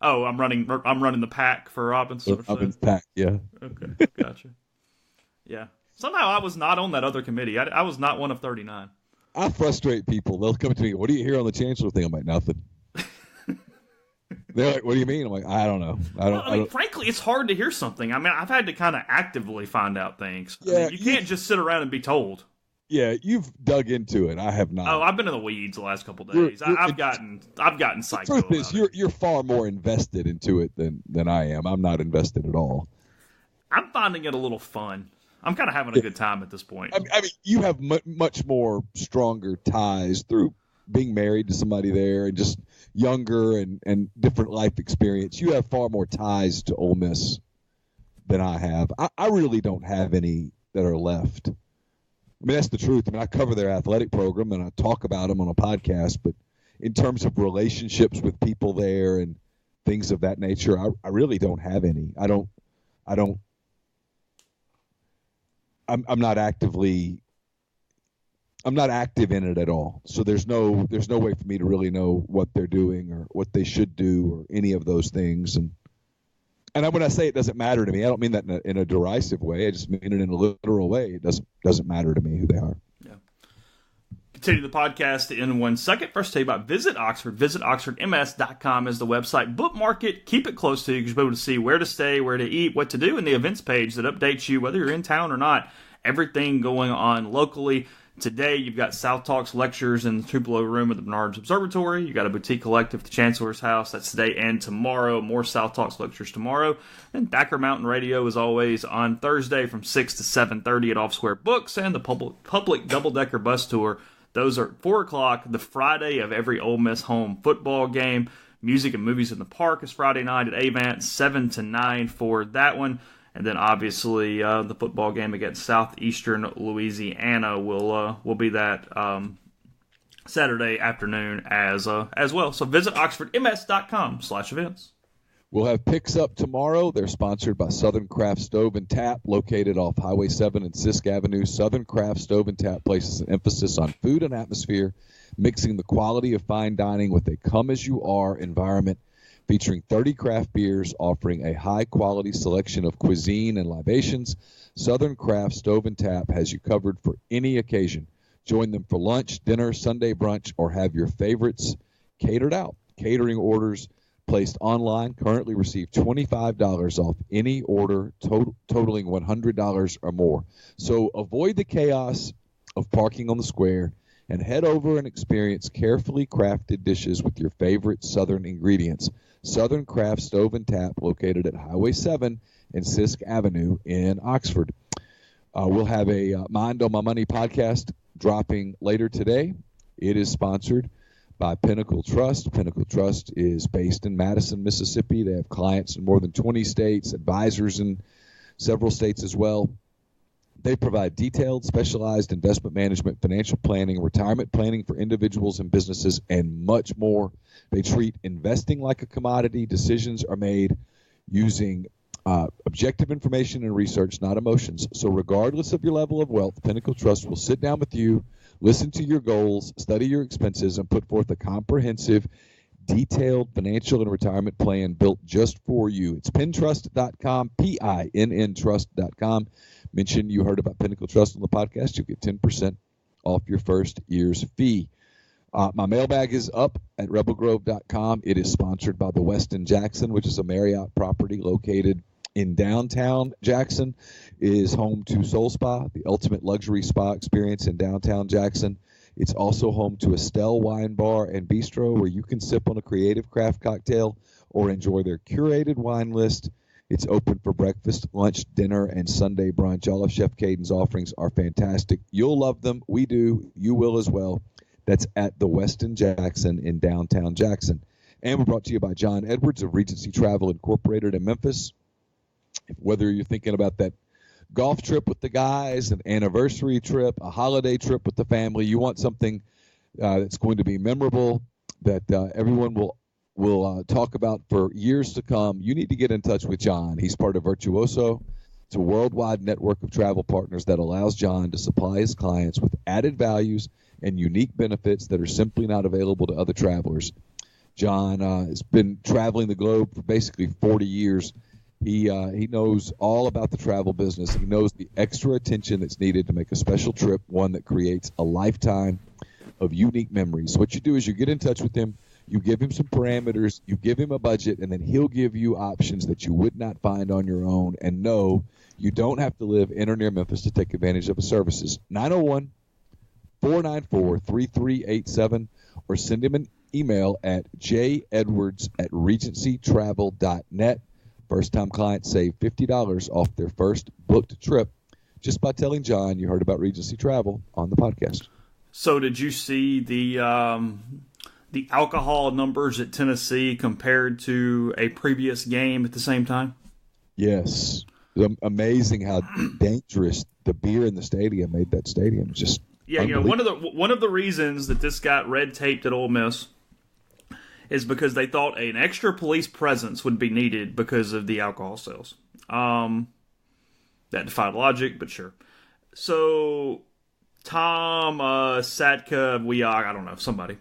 Oh, I'm running the pack for Robbins. Robbins pack, yeah. Okay, gotcha. Yeah. Somehow I was not on that other committee. I was not one of 39. I frustrate people. They'll come to me, what do you hear on the chancellor thing? I'm like, nothing. They're like, what do you mean? I'm like, I don't know. I don't. Frankly, it's hard to hear something. I mean, I've had to kind of actively find out things. Yeah, I mean, you can't just sit around and be told. Yeah, you've dug into it. I have not. Oh, I've been in the weeds the last couple of days. I've gotten psycho. The truth is, you're far more invested into it than I am. I'm not invested at all. I'm finding it a little fun. I'm kind of having a good time at this point. I mean, you have much more stronger ties through being married to somebody there and just younger and different life experience. You have far more ties to Ole Miss than I have. I really don't have any that are left. I mean, that's the truth. I mean, I cover their athletic program and I talk about them on a podcast, but in terms of relationships with people there and things of that nature, I really don't have any. I'm not active in it at all. So there's no way for me to really know what they're doing or what they should do or any of those things. And when I say it doesn't matter to me, I don't mean that in a derisive way. I just mean it in a literal way. It doesn't matter to me who they are. Yeah. Continue the podcast in 1 second. First, tell you about Visit Oxford. Visit oxfordms.com is the website. Bookmark it. Keep it close to you. You'll be able to see where to stay, where to eat, what to do, and the events page that updates you, whether you're in town or not. Everything going on locally. Today, you've got South Talks lectures in the Tupelo room at the Bernards Observatory. You've got a boutique collective at the Chancellor's house. That's today and tomorrow. More South Talks lectures tomorrow. And Thacker Mountain Radio is always on Thursday from 6 to 7:30 at Off Square Books. And the public double-decker bus tour. Those are at 4 o'clock, the Friday of every Ole Miss home football game. Music and Movies in the Park is Friday night at Avant, 7 to 9 for that one. And then obviously the football game against Southeastern Louisiana will be that Saturday afternoon as well. So visit oxfordms.com/events. We'll have picks up tomorrow. They're sponsored by Southern Craft Stove and Tap, located off Highway 7 and Sisk Avenue. Southern Craft Stove and Tap places an emphasis on food and atmosphere, mixing the quality of fine dining with a come-as-you-are environment, featuring 30 craft beers, offering a high-quality selection of cuisine and libations. Southern Craft Stove and Tap has you covered for any occasion. Join them for lunch, dinner, Sunday brunch, or have your favorites catered out. Catering orders placed online currently receive $25 off any order totaling $100 or more. So avoid the chaos of parking on the square and head over and experience carefully crafted dishes with your favorite Southern ingredients. Southern Craft Stove and Tap, located at Highway 7 and Sisk Avenue in Oxford. We'll have a Mind on My Money podcast dropping later today. It is sponsored by Pinnacle Trust. Pinnacle Trust is based in Madison, Mississippi. They have clients in more than 20 states, advisors in several states as well. They provide detailed, specialized investment management, financial planning, retirement planning for individuals and businesses, and much more. They treat investing like a commodity. Decisions are made using objective information and research, not emotions. So regardless of your level of wealth, Pinnacle Trust will sit down with you, listen to your goals, study your expenses, and put forth a comprehensive, detailed financial and retirement plan built just for you. It's pintrust.com, PINN trust.com. Mention you heard about Pinnacle Trust on the podcast. You'll get 10% off your first year's fee. My mailbag is up at rebelgrove.com. It is sponsored by the Westin Jackson, which is a Marriott property located in downtown Jackson. It is home to Soul Spa, the ultimate luxury spa experience in downtown Jackson. It's also home to Estelle Wine Bar and Bistro, where you can sip on a creative craft cocktail or enjoy their curated wine list. It's open for breakfast, lunch, dinner, and Sunday brunch. All of Chef Caden's offerings are fantastic. You'll love them. We do. You will as well. That's at the Westin Jackson in downtown Jackson. And we're brought to you by John Edwards of Regency Travel Incorporated in Memphis. Whether you're thinking about that golf trip with the guys, an anniversary trip, a holiday trip with the family, you want something that's going to be memorable, that everyone will talk about for years to come, you need to get in touch with John. He's part of Virtuoso. It's a worldwide network of travel partners that allows John to supply his clients with added values and unique benefits that are simply not available to other travelers. John has been traveling the globe for basically 40 years. He knows all about the travel business. He knows the extra attention that's needed to make a special trip one that creates a lifetime of unique memories. So what you do is you get in touch with him. You give him some parameters, you give him a budget, and then he'll give you options that you would not find on your own. And no, you don't have to live in or near Memphis to take advantage of his services. 901-494-3387, or send him an email at jedwards@regencytravel.net. First-time clients save $50 off their first booked trip just by telling John you heard about Regency Travel on the podcast. So did you see the alcohol numbers at Tennessee compared to a previous game at the same time? Yes. Amazing how dangerous the beer in the stadium made that stadium just one of the reasons that this got red taped at Ole Miss is because they thought an extra police presence would be needed because of the alcohol sales. That defied logic, but sure. So Tom Satka, I don't know, somebody.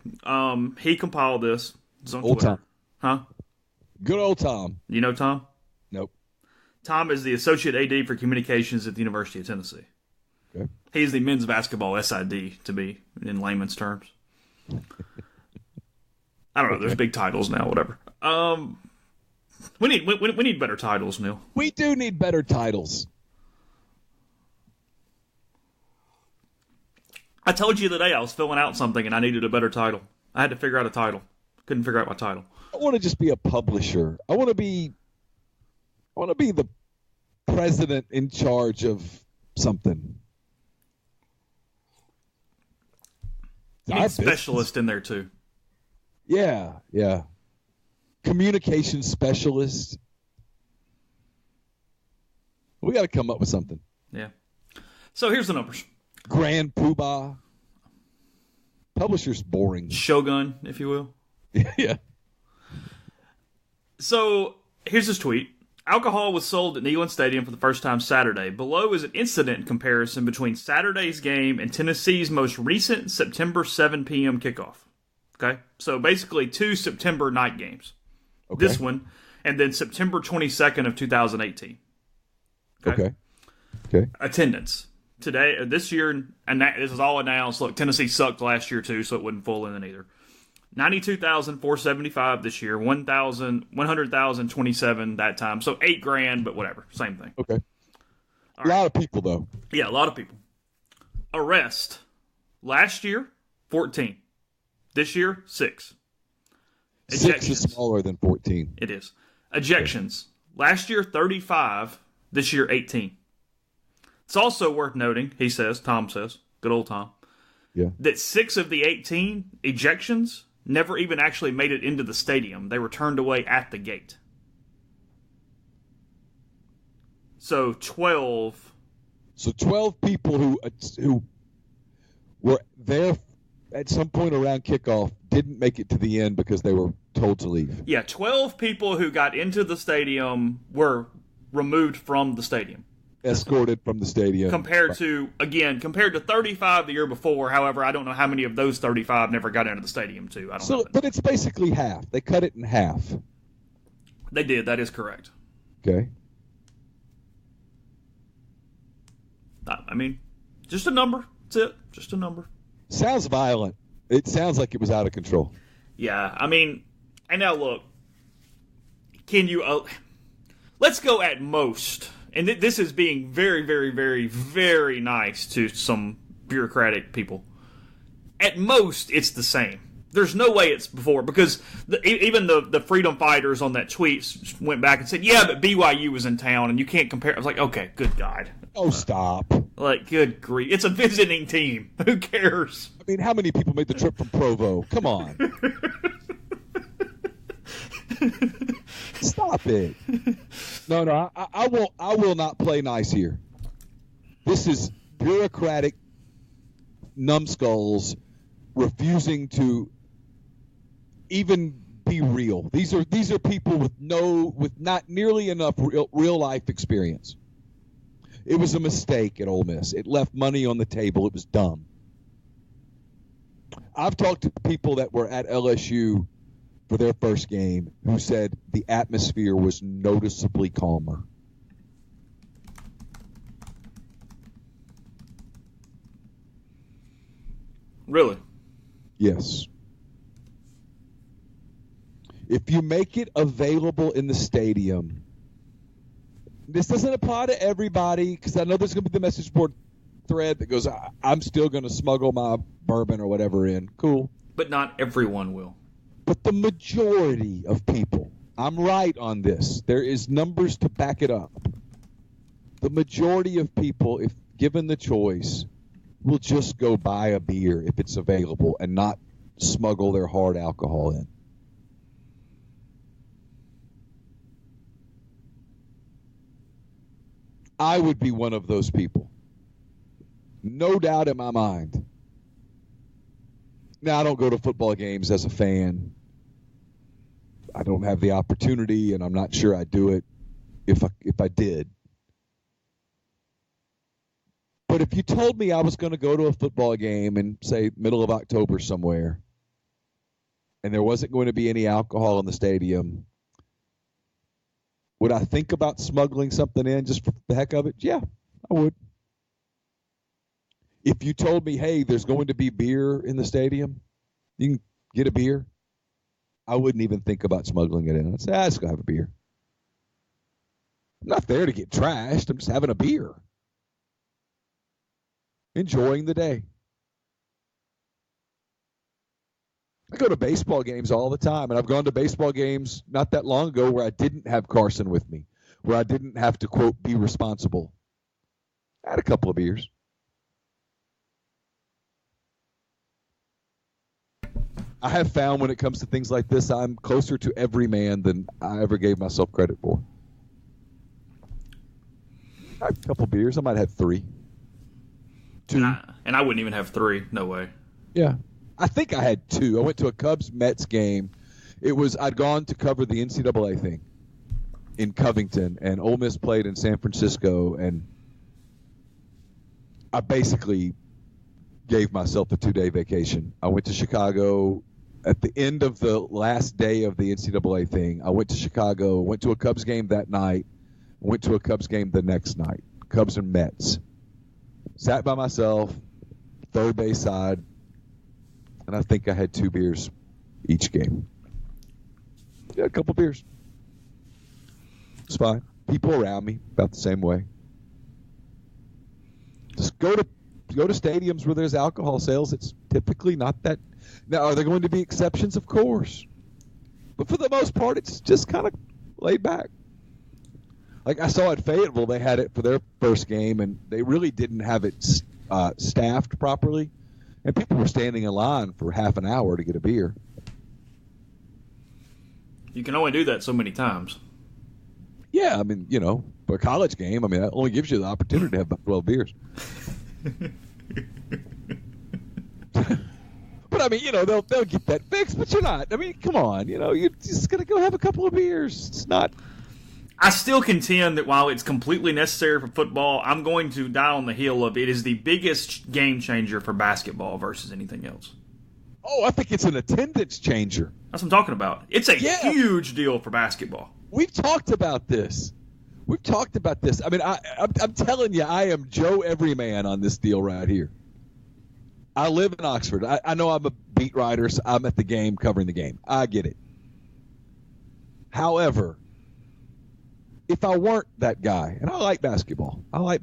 He compiled this. It's on old Twitter. Tom. Huh? Good old Tom. You know Tom? Nope. Tom is the Associate AD for Communications at the University of Tennessee. Okay. He's the men's basketball SID, to be in layman's terms. I don't know. There's big titles now. Whatever. We need better titles, Neil. We do need better titles. I told you today I was filling out something and I needed a better title. I had to figure out a title. Couldn't figure out my title. I want to just be a publisher. I want to be the president in charge of something. You need specialist in there too. Yeah. Communication specialist. We got to come up with something. Yeah. So here's the numbers. Grand Poobah. Publisher's boring. Shogun, if you will. Yeah. So here's his tweet. Alcohol was sold at Neyland Stadium for the first time Saturday. Below is an incident comparison between Saturday's game and Tennessee's most recent September 7 p.m. kickoff. Okay? So basically 2 September night games. Okay. This one, and then September 22nd of 2018. Okay. Attendance. This year, and this is all announced. Look, Tennessee sucked last year too, so it wouldn't fall in either. 92,475 this year, 100,027 that time. So $8,000, but whatever, same thing. Okay. A lot of people though. Yeah, a lot of people. Arrest. Last year, 14. This year, 6. 6 is smaller than 14. It is. Ejections. Last year, 35. This year, 18. It's also worth noting, Tom says, good old Tom, that 6 of the 18 ejections never even actually made it into the stadium. They were turned away at the gate. So 12. So 12 people who were there at some point around kickoff didn't make it to the end because they were told to leave. Yeah, 12 people who got into the stadium were removed from the stadium. Escorted from the stadium. Compared to 35 the year before. However, I don't know how many of those 35 never got into the stadium too. I don't know. But it's basically half. They cut it in half. They did. That is correct. Okay. I mean, just a number. That's it. Just a number. Sounds violent. It sounds like it was out of control. Yeah. I mean, and now look, can you... let's go at most... And this is being very, very, very, very nice to some bureaucratic people. At most, it's the same. There's no way it's before, because even the freedom fighters on that tweet went back and said, yeah, but BYU was in town, and you can't compare. I was like, okay, good God. Oh, stop. Like, good grief. It's a visiting team. Who cares? I mean, how many people made the trip from Provo? Come on. Stop it. No, I will not play nice here. This is bureaucratic numbskulls refusing to even be real. These are people with not nearly enough real life experience. It was a mistake at Ole Miss. It left money on the table. It was dumb. I've talked to people that were at LSU for their first game who said the atmosphere was noticeably calmer. Really? Yes. If you make it available in the stadium, this doesn't apply to everybody because I know there's going to be the message board thread that goes, I'm still going to smuggle my bourbon or whatever in. Cool. But not everyone will. But the majority of people, I'm right on this. There is numbers to back it up. The majority of people, if given the choice, will just go buy a beer if it's available and not smuggle their hard alcohol in. I would be one of those people. No doubt in my mind. Now, I don't go to football games as a fan. I don't have the opportunity, and I'm not sure I'd do it if I did. But if you told me I was going to go to a football game in, say, middle of October somewhere, and there wasn't going to be any alcohol in the stadium, would I think about smuggling something in just for the heck of it? Yeah, I would. If you told me, hey, there's going to be beer in the stadium, you can get a beer, I wouldn't even think about smuggling it in. I'd say, let's go have a beer. I'm not there to get trashed. I'm just having a beer. Enjoying the day. I go to baseball games all the time, and I've gone to baseball games not that long ago where I didn't have Carson with me, where I didn't have to, quote, be responsible. I had a couple of beers. I have found when it comes to things like this, I'm closer to every man than I ever gave myself credit for. I had a couple beers. I might have 3. 2. And I wouldn't even have 3. No way. Yeah. I think I had 2. I went to a Cubs-Mets game. I'd gone to cover the NCAA thing in Covington, and Ole Miss played in San Francisco, and I basically gave myself a 2-day vacation. I went to Chicago at the end of the last day of the NCAA thing. I went to Chicago, went to a Cubs game that night, went to a Cubs game the next night, Cubs and Mets. Sat by myself, third base side, and I think I had 2 beers each game. Yeah, a couple beers. It's fine. People around me about the same way. Just go to stadiums where there's alcohol sales. It's typically not that. Now, are there going to be exceptions? Of course. But for the most part, it's just kind of laid back. Like I saw at Fayetteville, they had it for their first game, and they really didn't have it staffed properly. And people were standing in line for half an hour to get a beer. You can only do that so many times. Yeah, I mean, for a college game, that only gives you the opportunity to have about 12 beers. But they'll get that fixed, but you're not. Come on, you're just gonna go have a couple of beers. It's not. I still contend that while it's completely necessary for football, I'm going to die on the hill of it is the biggest game changer for basketball versus anything else. Oh, I think it's an attendance changer. That's what I'm talking about. It's a huge deal for basketball. We've talked about this. I'm telling you, I am Joe Everyman on this deal right here. I live in Oxford. I know I'm a beat writer, so I'm at the game covering the game. I get it. However, if I weren't that guy, and I like basketball. I like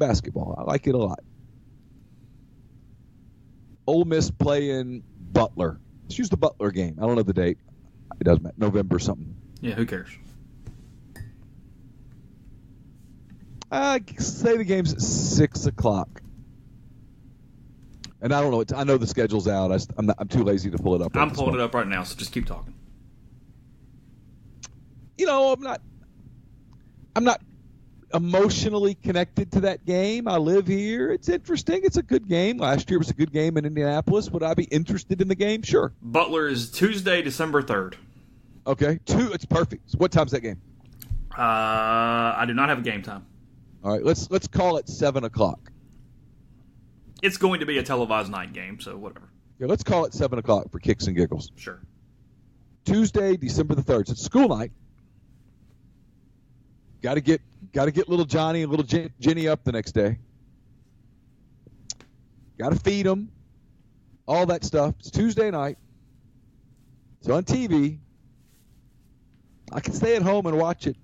it a lot. Ole Miss playing Butler. Let's use the Butler game. I don't know the date. It doesn't matter. November something. Yeah, who cares? Say the game's at 6 o'clock. And I don't know. I know the schedule's out. I'm too lazy to pull it up. I'm pulling it up right now, so just keep talking. I'm not emotionally connected to that game. I live here. It's interesting. It's a good game. Last year was a good game in Indianapolis. Would I be interested in the game? Sure. Butler is Tuesday, December 3rd. Okay. It's perfect. So what time's that game? I do not have a game time. All right. Let's call it 7 o'clock. It's going to be a televised night game, so whatever. Yeah, let's call it 7 o'clock for kicks and giggles. Sure. Tuesday, December the 3rd. So it's school night. Got to get little Johnny and little Jenny up the next day. Got to feed them. All that stuff. It's Tuesday night. It's on TV. I can stay at home and watch it.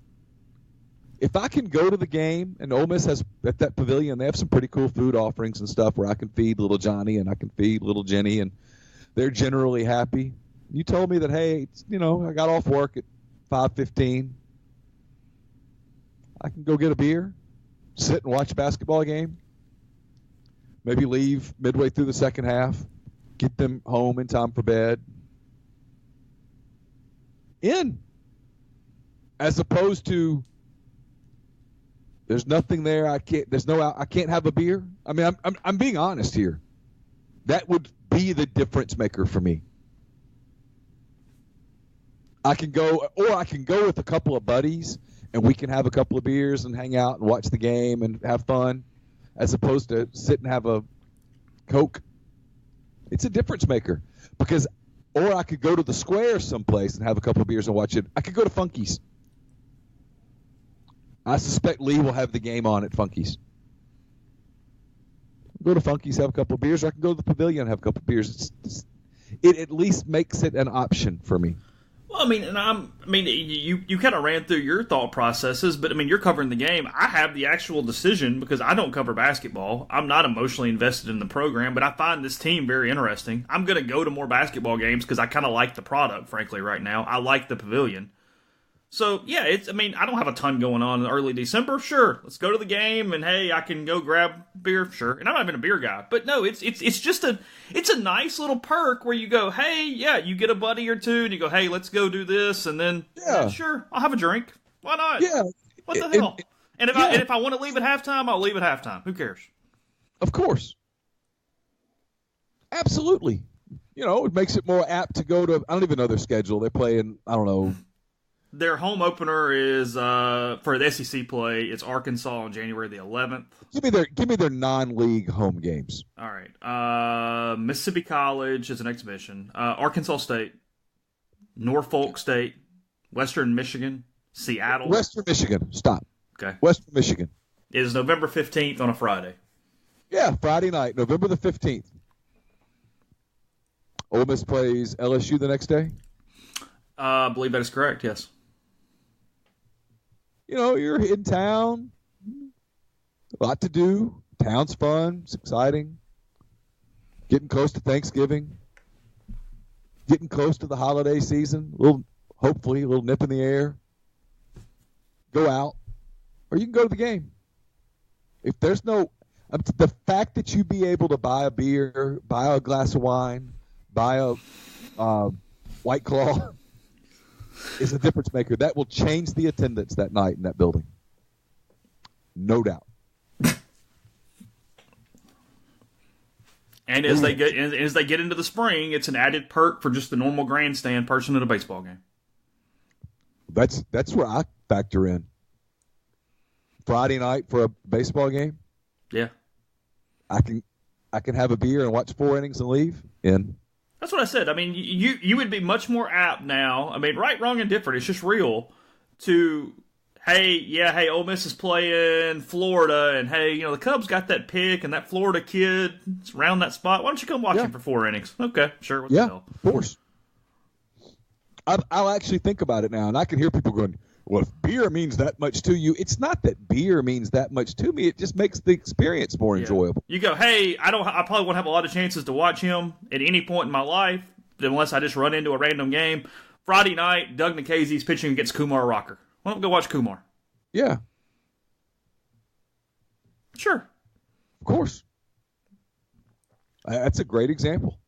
If I can go to the game, and Ole Miss has at that pavilion, they have some pretty cool food offerings and stuff where I can feed little Johnny and I can feed little Jenny, and they're generally happy. You told me that, hey, I got off work at 5:15. I can go get a beer, sit and watch a basketball game, maybe leave midway through the second half, get them home in time for bed. As opposed to there's nothing there. I can't have a beer. I mean, I'm being honest here. That would be the difference maker for me. I can go with a couple of buddies and we can have a couple of beers and hang out and watch the game and have fun, as opposed to sit and have a Coke. It's a difference maker or I could go to the Square someplace and have a couple of beers and watch it. I could go to Funky's. I suspect Lee will have the game on at Funky's. Go to Funky's, have a couple of beers, or I can go to the pavilion and have a couple of beers. It at least makes it an option for me. Well, I mean, you kind of ran through your thought processes, but I mean, you're covering the game. I have the actual decision because I don't cover basketball. I'm not emotionally invested in the program, but I find this team very interesting. I'm going to go to more basketball games because I kind of like the product, frankly, right now. I like the pavilion. So, yeah, I don't have a ton going on in early December. Sure, let's go to the game, and hey, I can go grab beer, sure. And I'm not even a beer guy. But no, it's just a nice little perk where you go, hey, yeah, you get a buddy or two, and you go, hey, let's go do this, and then, yeah, sure, I'll have a drink. Why not? Yeah. What the hell? And if I want to leave at halftime, I'll leave at halftime. Who cares? Of course. Absolutely. It makes it more apt to go to, I don't even know their schedule. They're playing, I don't know. Their home opener is for the SEC play. It's Arkansas on January the 11th. Give me their non-league home games. All right. Mississippi College is an exhibition. Arkansas State, Norfolk State, Western Michigan, Seattle. Western Michigan. Stop. Okay. Western Michigan. It is November 15th on a Friday. Yeah, Friday night, November the 15th. Ole Miss plays LSU the next day? I believe that is correct, yes. You're in town. A lot to do. Town's fun. It's exciting. Getting close to Thanksgiving. Getting close to the holiday season. Hopefully, a little nip in the air. Go out. Or you can go to the game. If there's the fact that you be able to buy a beer, buy a glass of wine, buy a White Claw is a difference maker. That will change the attendance that night in that building. No doubt. And as they get into the spring, it's an added perk for just the normal grandstand person at a baseball game. That's where I factor in. Friday night for a baseball game? Yeah. I can have a beer and watch 4 innings and leave? In. That's what I said. I mean, you would be much more apt now. I mean, right, wrong, and different. It's just real to, hey, Ole Miss is playing Florida, and hey, the Cubs got that pick, and that Florida kid is around that spot. Why don't you come watch him for 4 innings? Okay, sure. What the hell? Of course. I'll actually think about it now, and I can hear people going, well, if beer means that much to you, it's not that beer means that much to me. It just makes the experience more enjoyable. You go, hey, I probably won't have a lot of chances to watch him at any point in my life unless I just run into a random game. Friday night, Doug Nikhazy's pitching against Kumar Rocker. Why don't we go watch Kumar? Yeah. Sure. Of course. That's a great example.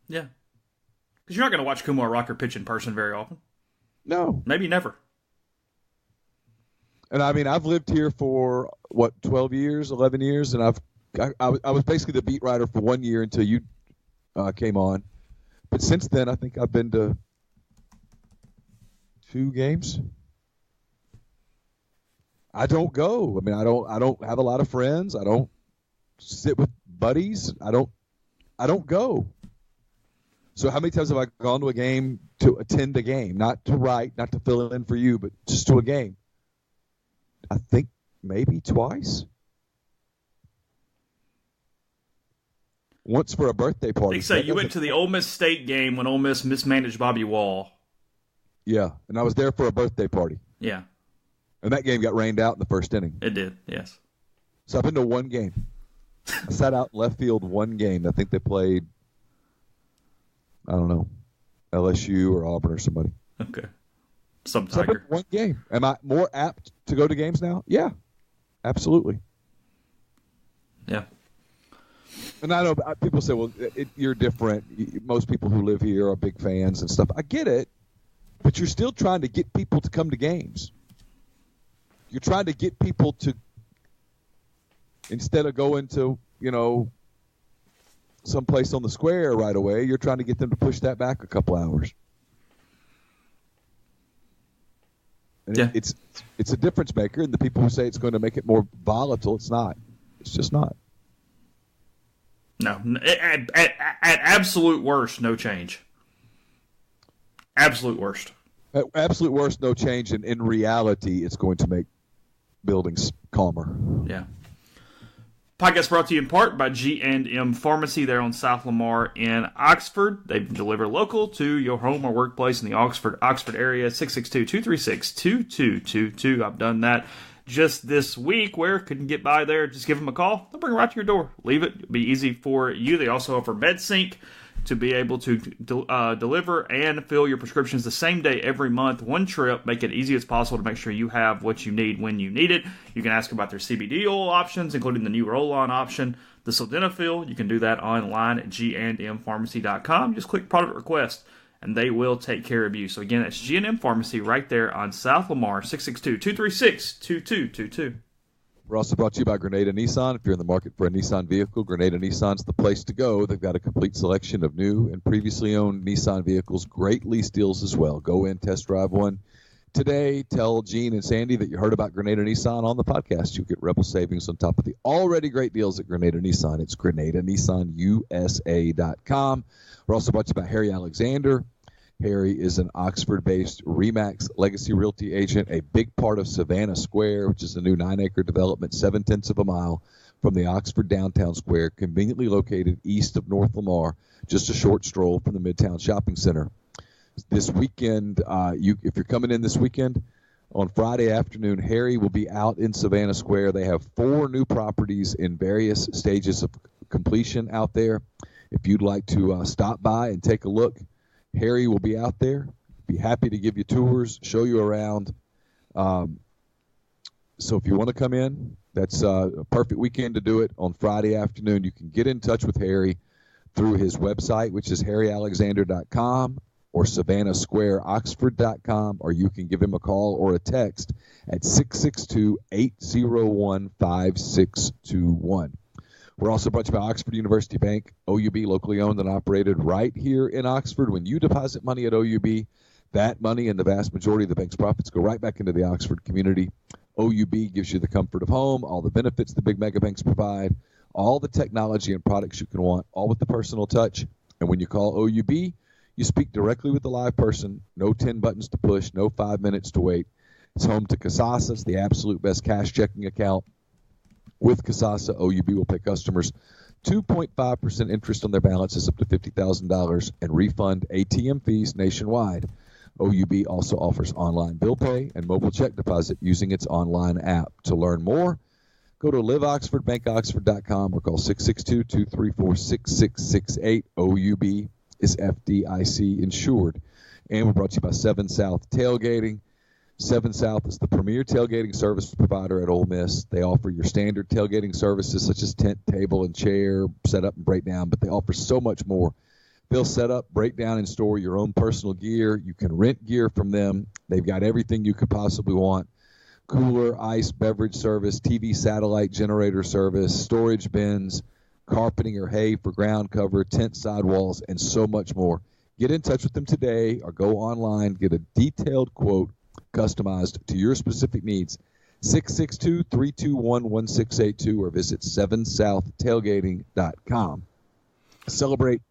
Yeah. Because you're not going to watch Kumar Rocker pitch in person very often. No. Maybe never. And I mean, I've lived here for 12 years, 11 years, and I was basically the beat writer for 1 year until you came on. But since then, I think I've been to 2 games. I don't go. I mean, I don't have a lot of friends. I don't sit with buddies. I don't go. So how many times have I gone to a game to attend a game, not to write, not to fill in for you, but just to a game? I think maybe twice. Once for a birthday party. They say you went to the Ole Miss State game when Ole Miss mismanaged Bobby Wall. Yeah, and I was there for a birthday party. Yeah. And that game got rained out in the first inning. It did, yes. So I've been to one game. I sat out in left field one game. I think they played, I don't know, LSU or Auburn or somebody. Okay. Some So I've been Tiger. to one game. Am I more apt to go to games now? Yeah, absolutely. Yeah. And I know people say, well, you're different. Most people who live here are big fans and stuff. I get it, but you're still trying to get people to come to games. You're trying to get people to, instead of going to, someplace on the square right away, you're trying to get them to push that back a couple hours. And Yeah. it's a difference maker, and the people who say it's going to make it more volatile, it's not. It's just not. No. At absolute worst, no change. Absolute worst. At absolute worst, no change, and in reality, it's going to make buildings calmer. Yeah. Podcast brought to you in part by G&M Pharmacy there on South Lamar in Oxford. They deliver local to your home or workplace in the Oxford area, 662-236-2222. I've done that just this week. Where couldn't get by there, just give them a call. They'll bring it right to your door. Leave it. It'll be easy for you. They also offer MedSync to be able to deliver and fill your prescriptions the same day every month. One trip, make it easy as possible to make sure you have what you need when you need it. You can ask about their CBD oil options, including the new roll-on option, the sildenafil. You can do that online at gandmpharmacy.com. Just click product request, and they will take care of you. So again, that's G&M Pharmacy right there on South Lamar, 662-236-2222. We're also brought to you by Grenada Nissan. If you're in the market for a Nissan vehicle, Grenada Nissan's the place to go. They've got a complete selection of new and previously owned Nissan vehicles, great lease deals as well. Go in, test drive one today. Tell Gene and Sandy that you heard about Grenada Nissan on the podcast. You'll get Rebel savings on top of the already great deals at Grenada Nissan. It's GrenadaNissanUSA.com. We're also brought to you by Harry Alexander. Harry is an Oxford-based RE/MAX Legacy Realty agent, a big part of Savannah Square, which is a new 9-acre development, 0.7 of a mile from the Oxford downtown square, conveniently located east of North Lamar, just a short stroll from the Midtown Shopping Center. This weekend, if you're coming in this weekend, on Friday afternoon, Harry will be out in Savannah Square. They have 4 new properties in various stages of completion out there. If you'd like to stop by and take a look, Harry will be out there, be happy to give you tours, show you around. So if you want to come in, that's a perfect weekend to do it on Friday afternoon. You can get in touch with Harry through his website, which is harryalexander.com, or savannahsquareoxford.com, or you can give him a call or a text at 662-801-5621. We're also brought to you by Oxford University Bank, OUB, locally owned and operated right here in Oxford. When you deposit money at OUB, that money and the vast majority of the bank's profits go right back into the Oxford community. OUB gives you the comfort of home, all the benefits the big mega banks provide, all the technology and products you can want, all with the personal touch. And when you call OUB, you speak directly with the live person. No 10 buttons to push, no 5 minutes to wait. It's home to Casasas, the absolute best cash checking account. With Casasa, OUB will pay customers 2.5% interest on their balances up to $50,000 and refund ATM fees nationwide. OUB also offers online bill pay and mobile check deposit using its online app. To learn more, go to liveoxfordbankoxford.com or call 662-234-6668. OUB is FDIC insured. And we're brought to you by 7 South Tailgating. 7 South is the premier tailgating service provider at Ole Miss. They offer your standard tailgating services such as tent, table, and chair, set up and break down, but they offer so much more. They'll set up, break down, and store your own personal gear. You can rent gear from them. They've got everything you could possibly want. Cooler, ice, beverage service, TV satellite generator service, storage bins, carpeting or hay for ground cover, tent sidewalls, and so much more. Get in touch with them today or go online, get a detailed quote customized to your specific needs. 662-321-1682 or visit 7southtailgating.com. Celebrate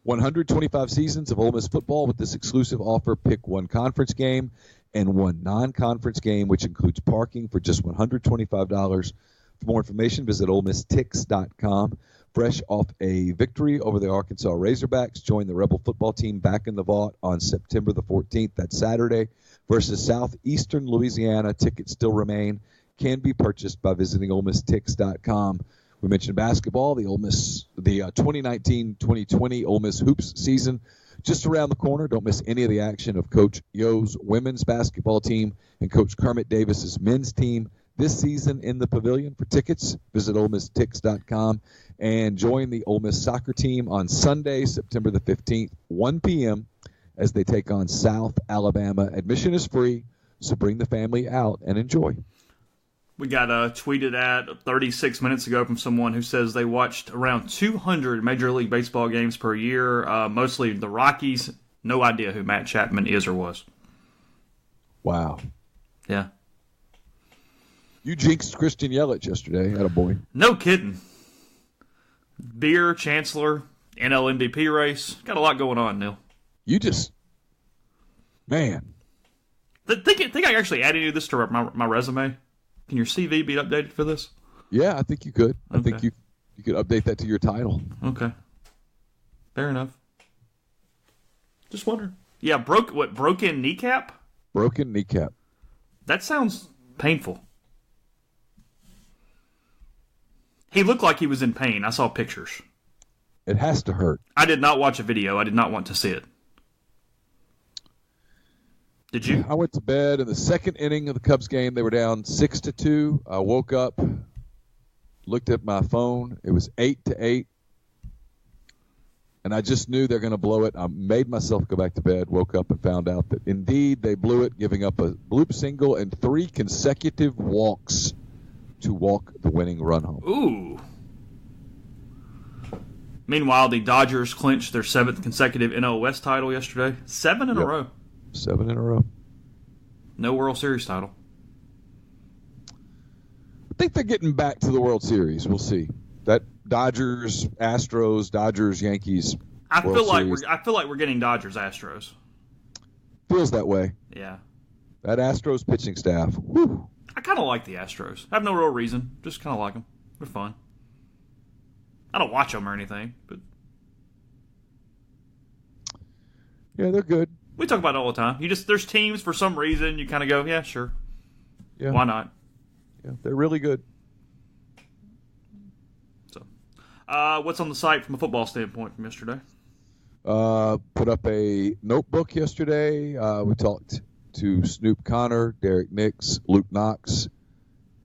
125 seasons of Ole Miss football with this exclusive offer. Pick one conference game and one non-conference game, which includes parking for just $125. For more information, visit OleMissTix.com. fresh off a victory over the Arkansas Razorbacks. Join the Rebel football team back in the vault on September the 14th. That's Saturday versus Southeastern Louisiana. Tickets still remain. Can be purchased by visiting OleMissTix.com. We mentioned basketball, the 2019-2020 Ole Miss hoops season just around the corner. Don't miss any of the action of Coach Yo's women's basketball team and Coach Kermit Davis's men's team this season in the pavilion. For tickets, visit OleMissTix.com and join the Ole Miss soccer team on Sunday, September the 15th, 1 p.m. as they take on South Alabama. Admission is free, so bring the family out and enjoy. We got tweeted at 36 minutes ago from someone who says they watched around 200 Major League Baseball games per year, mostly the Rockies. No idea who Matt Chapman is or was. Wow. Yeah. You jinxed Christian Yelich yesterday. Attaboy. No kidding. Beer, Chancellor, NL MVP race. Got a lot going on, Neil. You just... Man. Think I actually added you this to my resume? Can your CV be updated for this? Yeah, I think you could. Okay. I think you could update that to your title. Okay. Fair enough. Just wondering. Yeah, broken kneecap? Broken kneecap. That sounds painful. He looked like he was in pain. I saw pictures. It has to hurt. I did not watch a video. I did not want to see it. Did you? I went to bed in the second inning of the Cubs game. They were down 6-2. I woke up, looked at my phone. It was 8-8. And I just knew they're going to blow it. I made myself go back to bed, woke up and found out that indeed they blew it, giving up a bloop single and 3 consecutive walks to walk the winning run home. Ooh. Meanwhile, the Dodgers clinched their 7th consecutive NL West title yesterday. 7 in a row. 7 in a row. No World Series title. I think they're getting back to the World Series. We'll see. That Dodgers, Astros, Dodgers, Yankees. I feel like we're getting Dodgers Astros. Feels that way. Yeah. That Astros pitching staff. Whew. I kind of like the Astros. I have no real reason. Just kind of like them. They're fun. I don't watch them or anything, but yeah, they're good. We talk about it all the time. There's teams for some reason you kind of go, yeah, sure. Yeah. Why not? Yeah, they're really good. So, what's on the site from a football standpoint from yesterday? Put up a notebook yesterday. We talked to Snoop Connor, Derek Nix, Luke Knox,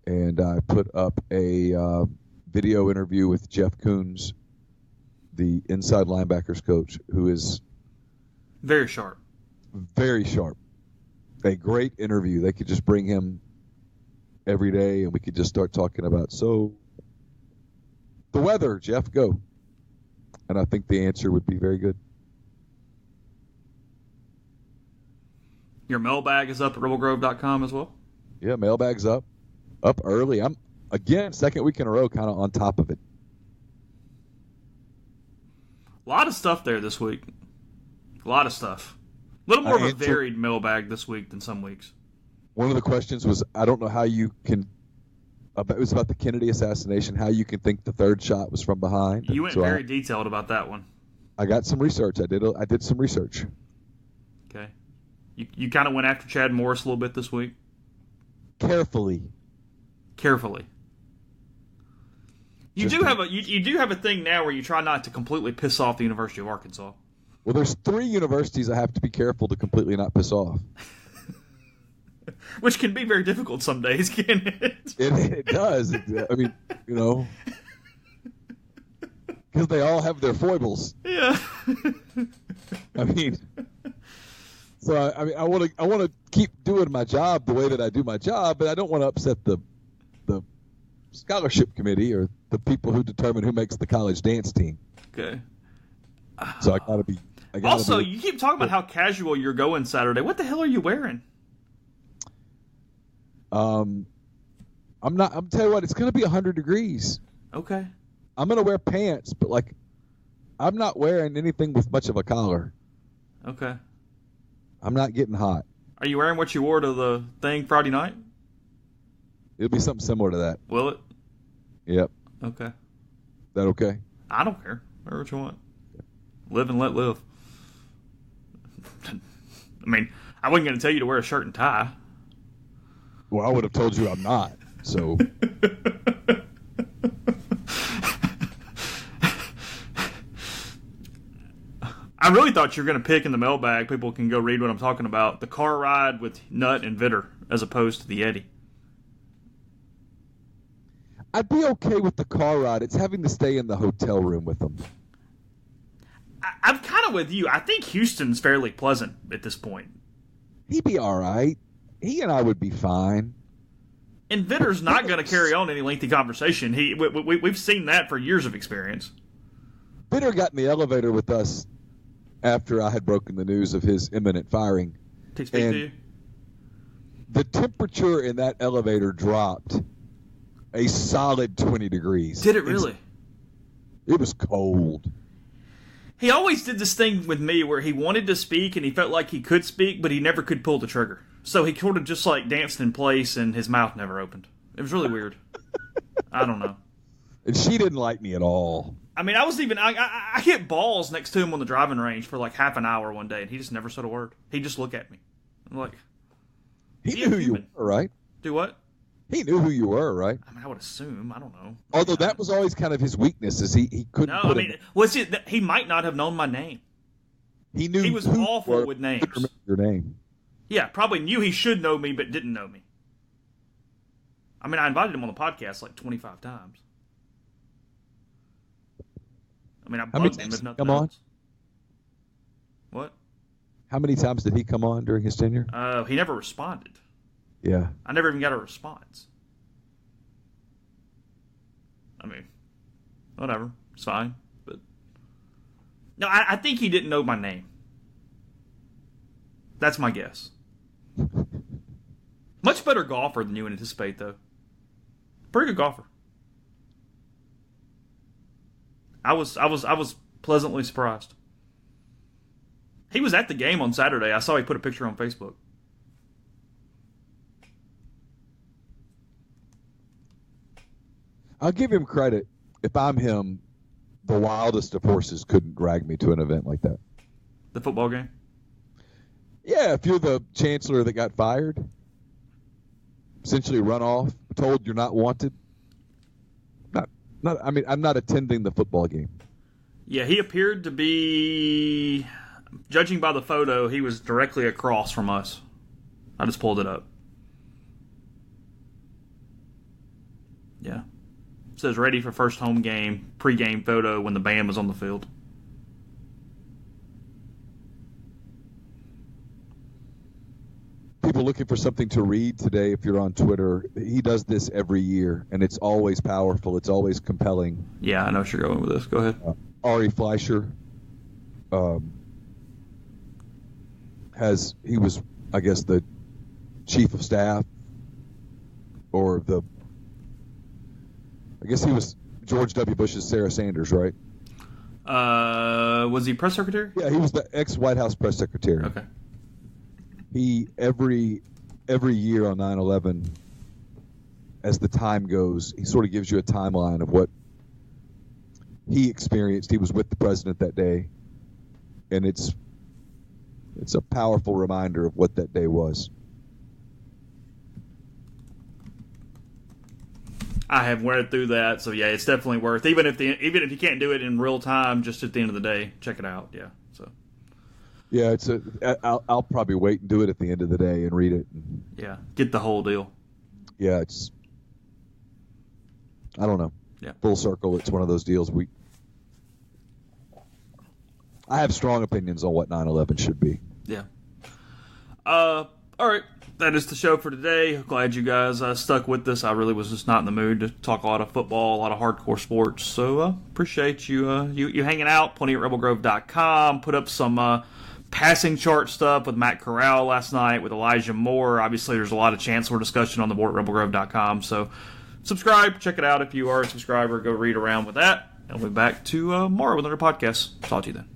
and I put up a video interview with Jeff Coons, the inside linebackers coach, who is very sharp. Very sharp. A great interview. They could just bring him every day, and we could just start talking about, so, the weather, Jeff, go. And I think the answer would be very good. Your mailbag is up at rebelgrove.com as well? Yeah, mailbag's up. Up early. I'm, again, second week in a row, kind of on top of it. A lot of stuff there this week. A lot of stuff. A little more of a varied mailbag this week than some weeks. One of the questions was, I don't know how you can, it was about the Kennedy assassination, how you can think the third shot was from behind. You went very detailed about that one. I got some research. I did some research. Okay. You kind of went after Chad Morris a little bit this week? Carefully. You do have a thing now where you try not to completely piss off the University of Arkansas. Well, there's 3 universities I have to be careful to completely not piss off. Which can be very difficult some days, can it? It does. I mean, because they all have their foibles. Yeah. I mean, so I want to keep doing my job the way that I do my job, but I don't want to upset the scholarship committee or the people who determine who makes the college dance team. Okay. So I gotta be. Also, you keep talking about how casual you're going Saturday. What the hell are you wearing? I'm telling you what, it's gonna be 100 degrees. Okay. I'm gonna wear pants, but I'm not wearing anything with much of a collar. Okay. I'm not getting hot. Are you wearing what you wore to the thing Friday night? It'll be something similar to that. Will it? Yep. Okay. That okay? I don't care. Wear what you want. Live and let live. I mean, I wasn't going to tell you to wear a shirt and tie. Well, I would have told you I'm not. So. I really thought you were going to pick in the mailbag. People can go read what I'm talking about. The car ride with Nut and Vitter as opposed to the Eddie. I'd be okay with the car ride. It's having to stay in the hotel room with them. I'm kind of with you. I think Houston's fairly pleasant at this point. He'd be all right. He and I would be fine. And Vitter's not going to carry on any lengthy conversation. We've seen that for years of experience. Vitter got in the elevator with us after I had broken the news of his imminent firing. To speak to you? The temperature in that elevator dropped a solid 20 degrees. Did it really? It was cold. He always did this thing with me where he wanted to speak and he felt like he could speak, but he never could pull the trigger. So he sort of just like danced in place and his mouth never opened. It was really weird. I don't know. And she didn't like me at all. I mean, I hit balls next to him on the driving range for like half an hour one day, and he just never said a word. He'd just look at me. I'm like, he knew who you were, right? Do what? He knew who you were, right? I mean, I would assume. I don't know. Although that was always kind of his weakness, is he couldn't. No, I mean, he might not have known my name. He knew he was awful with names. Remember your name? Yeah, probably knew he should know me, but didn't know me. I mean, I invited him on the podcast like 25 times. I mean, I bugged him if nothing else. What? How many times did he come on during his tenure? He never responded. Yeah. I never even got a response. I mean, whatever. It's fine. But no, I think he didn't know my name. That's my guess. Much better golfer than you would anticipate, though. Pretty good golfer. I was pleasantly surprised. He was at the game on Saturday. I saw he put a picture on Facebook. I'll give him credit. If I'm him, the wildest of horses couldn't drag me to an event like that. The football game? Yeah, if you're the chancellor that got fired, essentially run off, told you're not wanted. I mean, I'm not attending the football game. Yeah, he appeared to be, judging by the photo, he was directly across from us. I just pulled it up. Yeah. It says ready for first home game, pregame photo when the band was on the field. People looking for something to read today, if you're on Twitter, he does this every year, and it's always powerful. It's always compelling. Yeah, I know what you're going with this. Go ahead. Ari Fleischer he was, I guess, the chief of staff, or I guess he was George W. Bush's Sarah Sanders, right? Was he press secretary? Yeah, he was the ex-White House press secretary. Okay. He, every year on 9/11, as the time goes, he sort of gives you a timeline of what he experienced. He was with the president that day, and it's a powerful reminder of what that day was. I have read through that, so yeah, it's definitely worth. Even if you can't do it in real time, just at the end of the day, check it out. Yeah. So. Yeah, I'll probably wait and do it at the end of the day and read it. Yeah, get the whole deal. Yeah, I don't know. Yeah. Full circle, it's one of those deals. I have strong opinions on what 9/11 should be. Yeah. All right. That is the show for today. Glad you guys stuck with us. I really was just not in the mood to talk a lot of football, a lot of hardcore sports. So appreciate you hanging out. Plenty at rebelgrove.com. Put up some passing chart stuff with Matt Corral last night with Elijah Moore. Obviously, there's a lot of chancellor discussion on the board at rebelgrove.com. So subscribe. Check it out if you are a subscriber. Go read around with that. And we'll be back tomorrow with another podcast. Talk to you then.